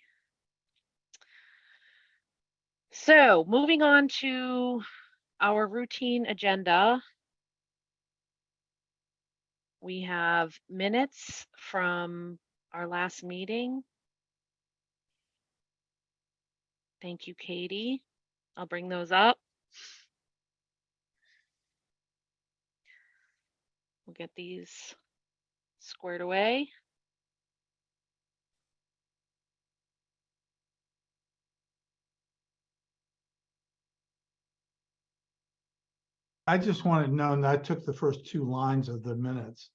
So moving on to our routine agenda. We have minutes from our last meeting. Thank you, Katie. I'll bring those up. We'll get these squared away. I just want to know, and I took the first 2 lines of the minutes.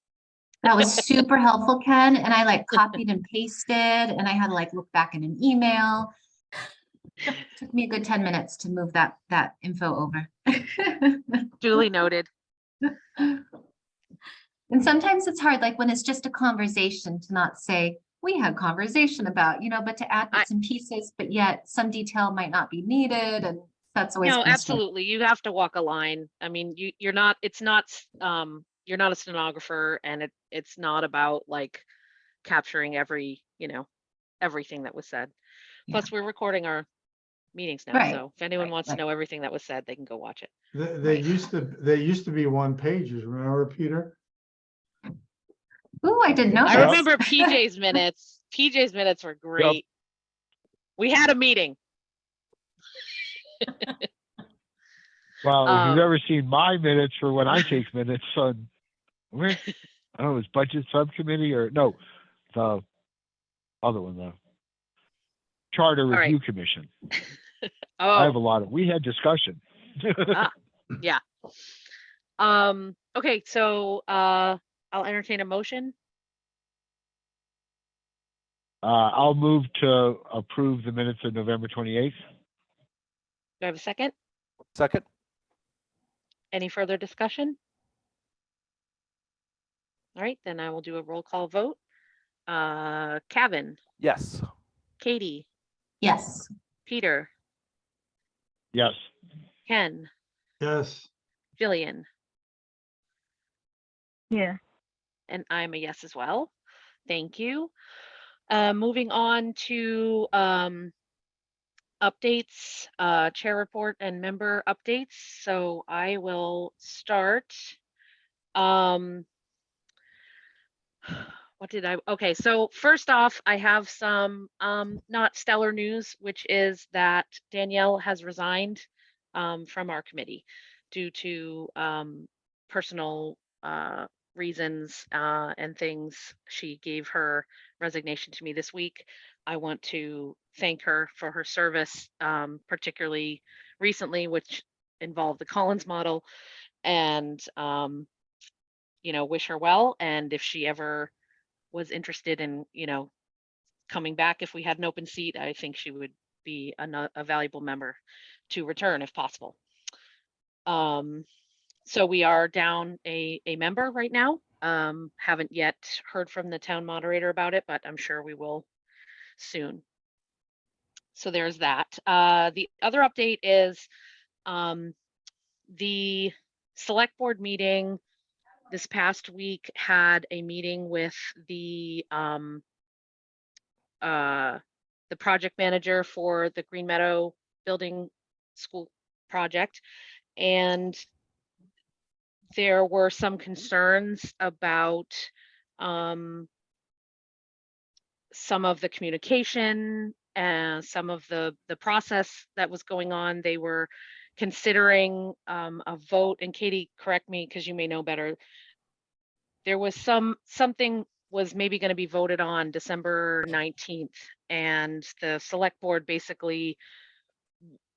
That was super helpful, Ken, and I like copied and pasted, and I had to like look back in an email. Took me a good 10 minutes to move that info over. Duly noted. And sometimes it's hard, like when it's just a conversation, to not say, we had conversation about, but to add bits and pieces, but yet some detail might not be needed, and that's always No, been a struggle. absolutely. You have to walk a line. I mean, you're not, it's not, you're not a stenographer, and it's not about like capturing every, everything that was said. Yeah. Plus, we're recording our meetings now, Right, so if anyone right, wants to right. know everything that was said, they can go watch it. They used to be 1 pages, remember, Peter? Ooh, I didn't know I this. remember PJ's minutes. PJ's minutes were great. We had a meeting. Well, if Um, you've ever seen my minutes for when I take minutes on, where, I don't know, it's budget subcommittee or no, the other one, the Charter right. Review Commission. I have a Oh, lot of, we had discussion. yeah. Okay, so I'll entertain a motion. I'll move to approve the minutes of November 28th. Do I have a second? Second? Any further discussion? All right, then I will do a roll call vote. Kevin, Yes. Katie, Yes. Peter, Yes. Ken, Yes, Jillian, Yeah. and I'm a yes as well. Thank you. Moving on to updates, chair report and member updates. So I will start. What did I, okay, so first off, I have some not stellar news, which is that Danielle has resigned from our committee due to personal reasons and things. She gave her resignation to me this week. I want to thank her for her service, particularly recently, which involved the Collins model, and wish her well. And if she ever was interested in, coming back, if we had an open seat, I think she would be a valuable member to return if possible. So we are down a member right now. Haven't yet heard from the town moderator about it, but I'm sure we will soon. So there's that. The other update is the select board meeting this past week had a meeting with the project manager for the Green Meadow Building School project, and there were some concerns about some of the communication and some of the process that was going on. They were considering a vote, and Katie, correct me because you may know better. There was something was maybe going to be voted on December 19th, and the select board basically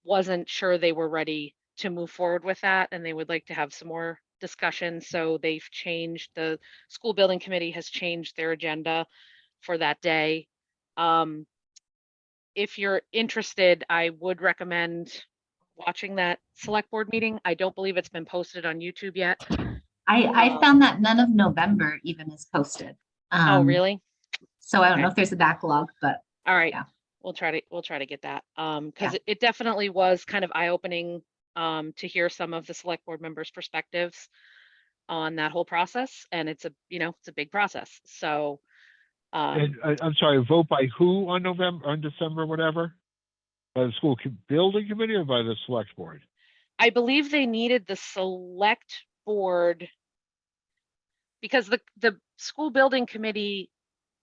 wasn't sure they were ready to move forward with that, and they would like to have some more discussion. So they've changed, the school building committee has changed their agenda for that day. If you're interested, I would recommend watching that select board meeting. I don't believe it's been posted on YouTube yet. I found that none of November even is posted. Oh, really? So I don't Okay. know if there's a backlog, but All right. yeah. We'll try to get that. Because Yeah. it definitely was kind of eye-opening to hear some of the select board members' perspectives on that whole process. And it's a big process. So And I'm sorry, vote by who on December, whatever? By the school building committee or by the select board? I believe they needed the select board because the school building committee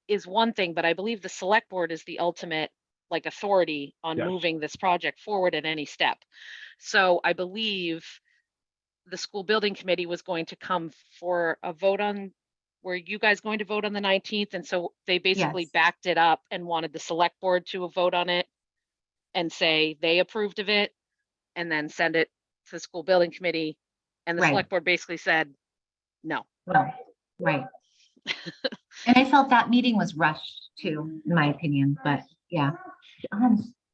is one thing, but I believe the select board is the ultimate like authority on Yes. moving this project forward at any step. So I believe the school building committee was going to come for a vote on, were you guys going to vote on the 19th? And so they basically Yes. backed it up and wanted the select board to vote on it and say they approved of it and then send it to the school building committee. And the Right. select board basically said, no. Right, right. And I felt that meeting was rushed too, in my opinion, but yeah.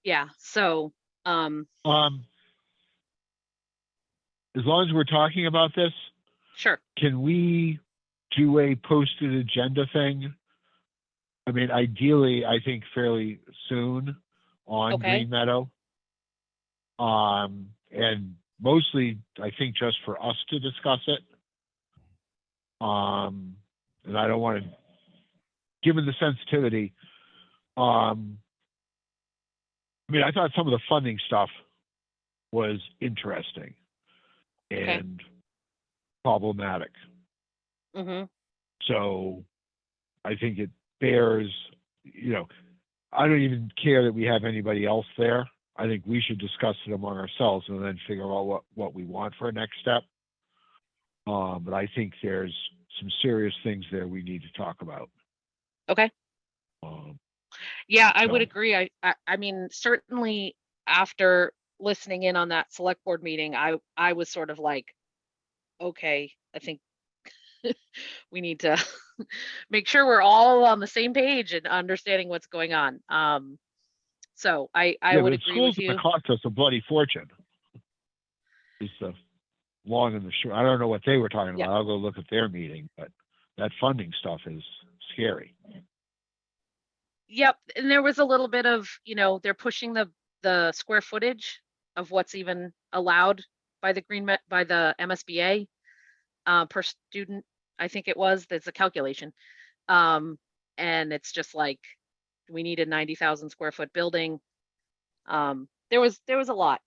Yeah, so, As long as we're talking about this, sure. can we do a posted agenda thing? I mean, ideally, I think fairly soon on Okay. Green Meadow. And mostly, I think just for us to discuss it. And I don't want to, given the sensitivity, I mean, I thought some of the funding stuff was interesting and problematic. Mm-hmm. So I think it bears, you know, I don't even care that we have anybody else there. I think we should discuss it among ourselves and then figure out what we want for a next step. But I think there's some serious things there we need to talk about. Okay. Yeah, I would so- agree. I mean, certainly after listening in on that select board meeting, I was sort of like, okay, I think we need to make sure we're all on the same page and understanding what's going on. So I Yeah, would but agree schools with are you. gonna cost us a bloody fortune. Is the long and the short. I don't know what they were talking Yeah. about. I'll go look at their meeting, but that funding stuff is scary. Yep, and there was a little bit of, you know, they're pushing the square footage of what's even allowed by the by the MSBA per student. I think it was, there's a calculation. And it's just like, we need a 90,000 square foot building. There was a lot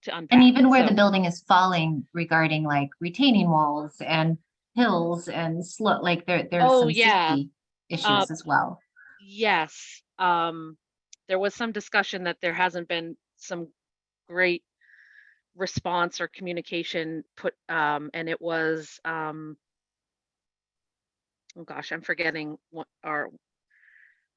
to unpack. And even where the So, building is falling regarding like retaining walls and hills and slope, like there's Oh, some yeah. safety issues as well. yes, there was some discussion that there hasn't been some great response or communication put, and it was, oh gosh, I'm forgetting what, or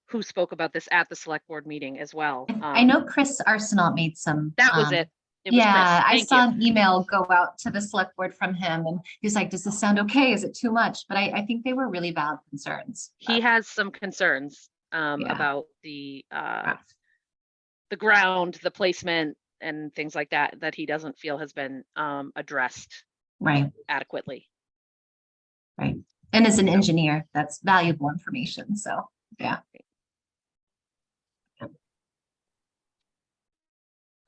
who spoke about this at the select board meeting as well. I know Chris Arsenault made some. That was it. It was Chris. Yeah, I Thank saw you. an email go out to the select board from him and he's like, does this sound okay? Is it too much? But I think they were really valid concerns. He has some concerns Yeah. about the ground, the placement and things like that he doesn't feel has been addressed Right, adequately. right. And as an engineer, that's valuable information. So, yeah.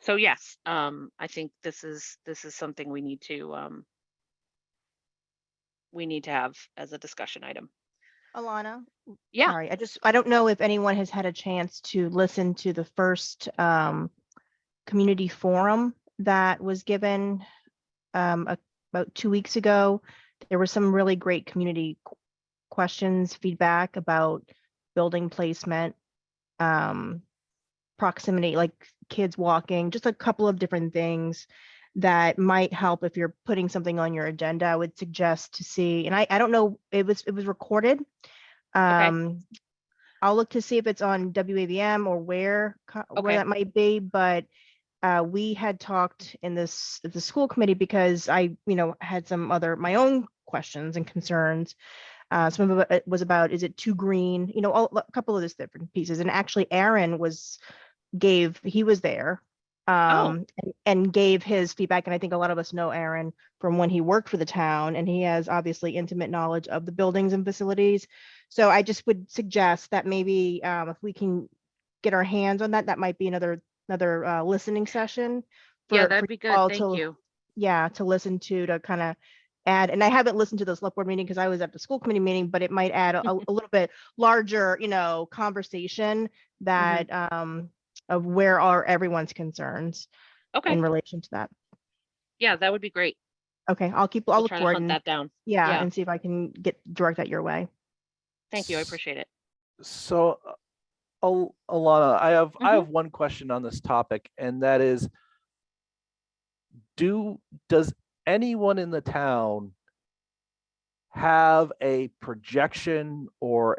So yes, I think this is something we need to have as a discussion item. Alana, Yeah. sorry, I don't know if anyone has had a chance to listen to the first community forum that was given about 2 weeks ago. There were some really great community questions, feedback about building placement, proximity, like kids walking, just a couple of different things that might help if you're putting something on your agenda. I would suggest to see, and I don't know, it was recorded. I'll look to see if it's on WAVM or where that might be, but we had talked in the school committee because I, had some other, my own questions and concerns. Some of it was about, is it too green? A couple of these different pieces. And actually Aaron he was there and gave his feedback. And I think a lot of us know Aaron from when he worked for the town, and he has obviously intimate knowledge of the buildings and facilities. So I just would suggest that maybe if we can get our hands on that, that might be another listening session. Yeah, that'd be good. Thank you. Yeah, to listen to kind of add, and I haven't listened to the select board meeting because I was at the school committee meeting, but it might add a little bit larger, conversation that of where are everyone's concerns in relation to that. Yeah, that would be great. Okay, I'll We'll look try to for it hunt that down. yeah, and see if I can direct that your way. Thank you. I appreciate it. So, Alana, I have one question on this topic, and that is, does anyone in the town have a projection or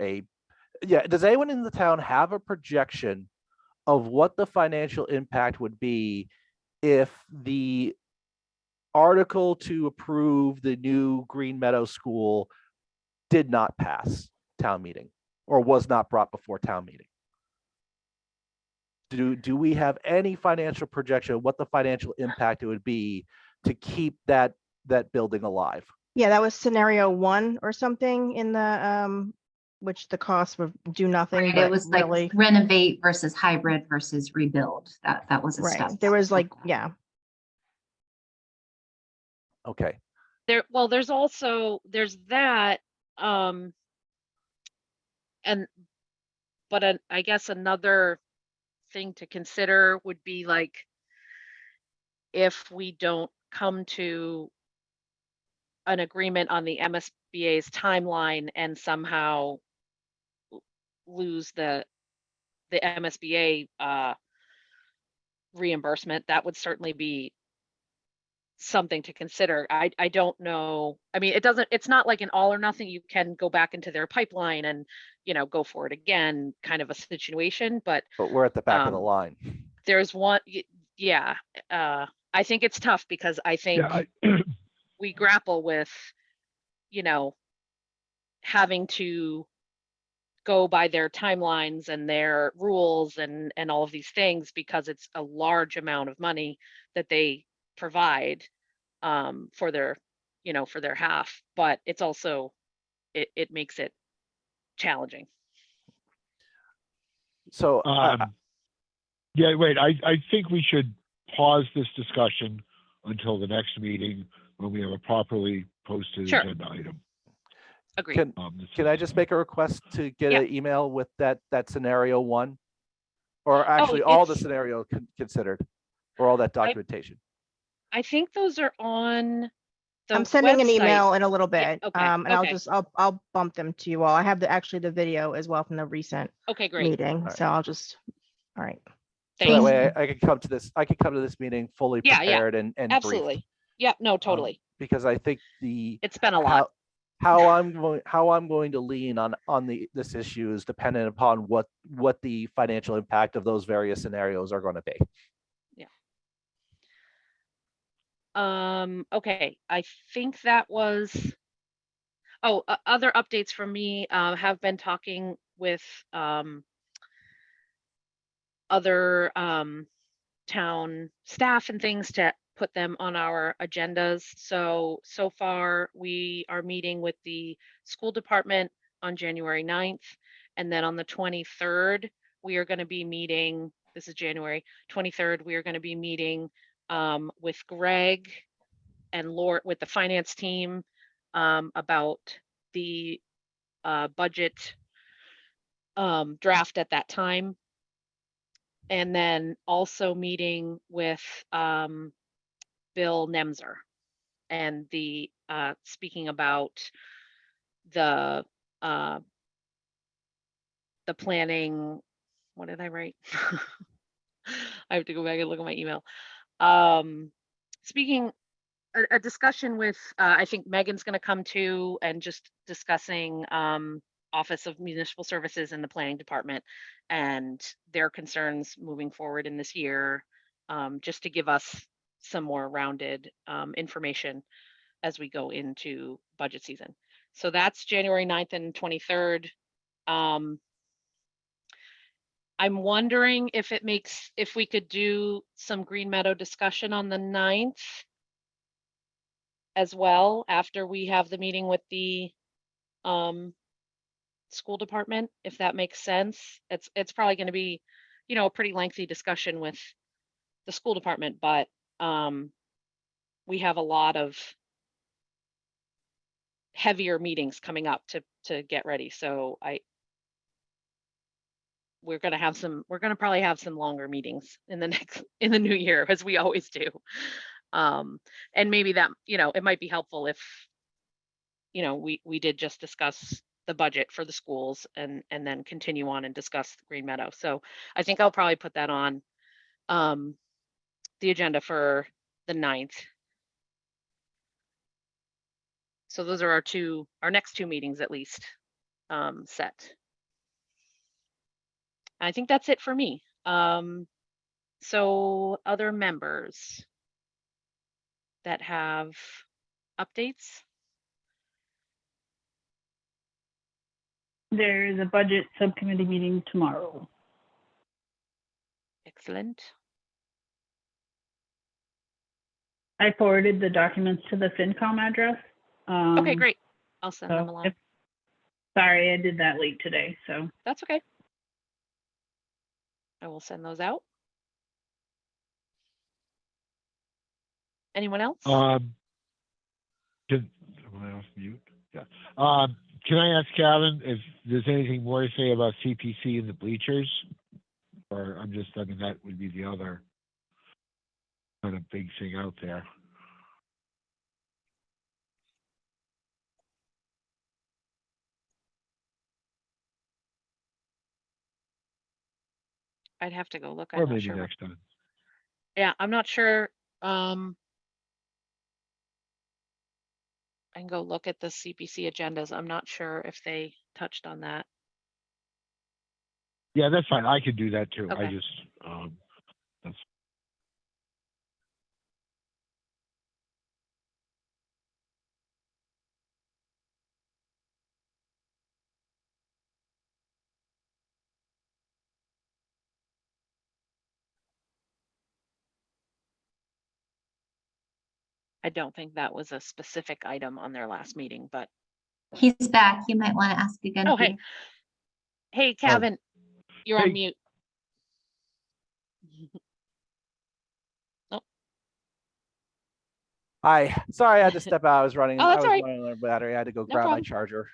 does anyone in the town have a projection of what the financial impact would be if the article to approve the new Green Meadow School did not pass town meeting or was not brought before town meeting? Do we have any financial projection of what the financial impact it would be to keep that building alive? Yeah, that was scenario 1 or something in the, which the cost would do nothing, Right, but it was like really, renovate versus hybrid versus rebuild. That was a right. step. There was like, yeah, Okay. There's that, but I guess another thing to consider would be like, if we don't come to an agreement on the MSBA's timeline and somehow lose the MSBA reimbursement, that would certainly be something to consider. I don't know. I mean, it's not like an all or nothing. You can go back into their pipeline and, go for it again, kind of a situation, but We're at the back of the um, line. there's one, yeah. I think it's tough because I think we grapple with, having to go by their timelines and their rules and all of these things, because it's a large amount of money that they provide for their half, but it's also, it makes it challenging. So Yeah, wait, I think we should pause this discussion until the next meeting when we have a properly posted Sure. agenda item. Agreed. Can I just make a request to get Yeah. an email with that scenario 1, or actually all the scenario considered, or all that documentation? I think those are on the I'm sending an website. email in a little Yeah, bit. okay, And okay. I'll bump them to you all. I have actually the video as well from the recent Okay, great. meeting. right. So all right. So Thanks. that way I can come to this meeting fully Yeah, prepared and briefed. Absolutely. Yeah, no, totally. Because I think It's been a lot. how I'm going to lean on this issue is dependent upon what the financial impact of those various scenarios are going to be. Okay, I think that was, other updates from me, have been talking with other town staff and things to put them on our agendas. So far we are meeting with the school department on January 9th. And then on the 23rd, we are going to be meeting, this is January 23rd, we are going to be meeting with Greg and Lord, with the finance team, about the budget draft at that time. And then also meeting with Bill Nemser and speaking about the planning. What did I write? I have to go back and look at my email. Speaking a discussion with, I think Megan's going to come to, and just discussing Office of Municipal Services and the Planning Department and their concerns moving forward in this year, just to give us some more rounded information as we go into budget season. So that's January 9th and 23rd. I'm wondering if we could do some Green Meadow discussion on the 9th as well, after we have the meeting with the school department, if that makes sense. It's probably going to be, a pretty lengthy discussion with the school department, but we have a lot of heavier meetings coming up to get ready. So we're going to probably have some longer meetings in the new year, as we always do. And maybe that, it might be helpful if, we did just discuss the budget for the schools and then continue on and discuss Green Meadow. So I think I'll probably put that on the agenda for the 9th. So those are our next two meetings at least, set. I think that's it for me. So other members that have updates? There is a budget subcommittee meeting tomorrow. Excellent. I forwarded the documents to the FinCom address. Okay, great. I'll send them So along. sorry, I did that late today. So That's okay. I will send those out. Anyone else? Am I off mute? Yeah. Can I ask Calvin if there's anything more to say about CPC and the bleachers? Or I mean, that would be the other kind of big thing out there. I'd have to go look. Or I'm not maybe sure. next time. Yeah, I'm not sure. I can go look at the CPC agendas. I'm not sure if they touched on that. Yeah, that's fine. I could do that too. I Okay. just, that's I don't think that was a specific item on their last meeting, but He's back. You might want to ask again. oh, hey. Peter. Hey, Calvin, you're on Hey. mute. Hi, sorry, I had to step out. I was running, Oh, I that's was all right. running on a battery. I had to go No grab my problem. charger.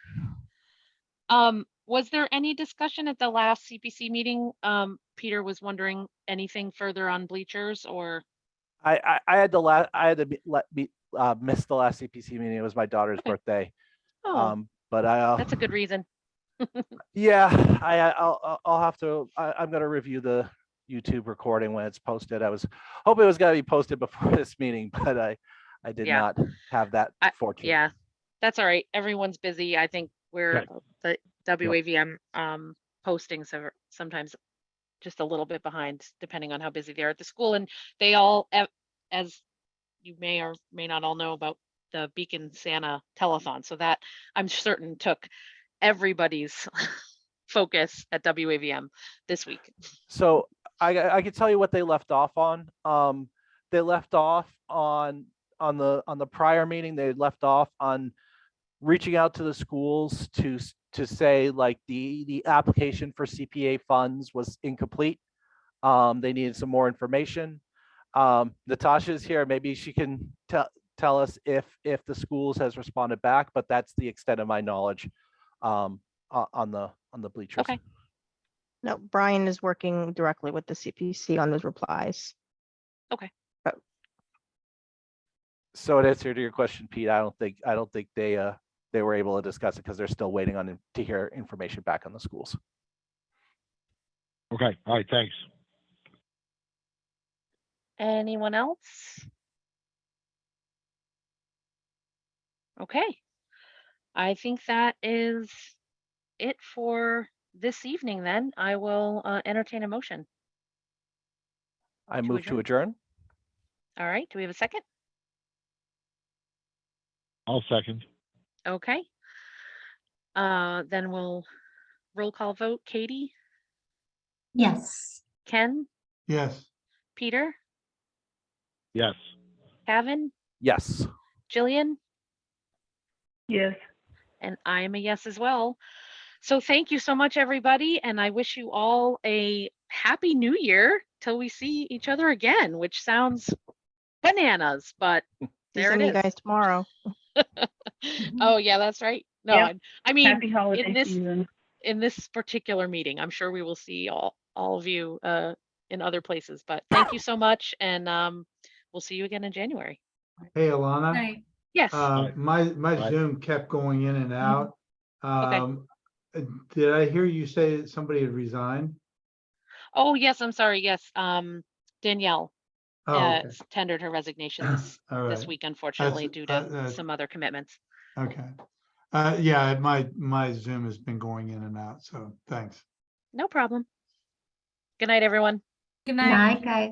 Was there any discussion at the last CPC meeting? Peter was wondering anything further on bleachers or? I had to miss the last CPC meeting. It was my daughter's Okay. birthday. Oh, But that's a good reason. yeah, I'll have to, I'm gonna review the YouTube recording when it's posted. I was hoping it was gonna be posted before this meeting, but I did Yeah. not have that fortune. Yeah, that's all right. Everyone's busy. I think we're Okay. the WAVM postings are sometimes just a little bit behind depending on how busy they are at the school. And they all, as you may or may not all know about the Beacon Santa telethon. So that I'm certain took everybody's focus at WAVM this week. So I could tell you what they left off on. They left off on the prior meeting. They left off on reaching out to the schools to say like the application for CPA funds was incomplete. They needed some more information. Natasha's here. Maybe she can tell us if the schools has responded back, but that's the extent of my knowledge on the bleachers. Okay. No, Brian is working directly with the CPC on those replies. So in answer to your question, Pete, I don't think they were able to discuss it because they're still waiting on to hear information back on the schools. okay. All right. Thanks. Anyone else? Okay. I think that is it for this evening then. I will entertain a motion. I To move to adjourn? adjourn. All right, do we have a second? I'll second. Okay. Then we'll roll call vote. Katie, Yes. Ken, Yes. Peter, Yes. Kevin, Yes. Jillian, yes. and I am a yes as well. So thank you so much, everybody, and I wish you all a happy new year till we see each other again, which sounds bananas, but See there some it of you is. guys tomorrow. Oh yeah, that's right. No, Yep. I mean Happy holiday season. in this particular meeting, I'm sure we will see all of you in other places. But thank you so much, and we'll see you again in January. Hey, Alana. Right. Yes. My Bye. Zoom kept going in and out. Okay. Did I hear you say that somebody had resigned? Oh yes, I'm sorry. Yes, Danielle Oh, okay. tendered her resignation this All this right. week, unfortunately, due to that's- some other commitments. Okay. Yeah, my Zoom has been going in and out, so thanks. No problem. Good night, everyone. Good Good night. night, guys.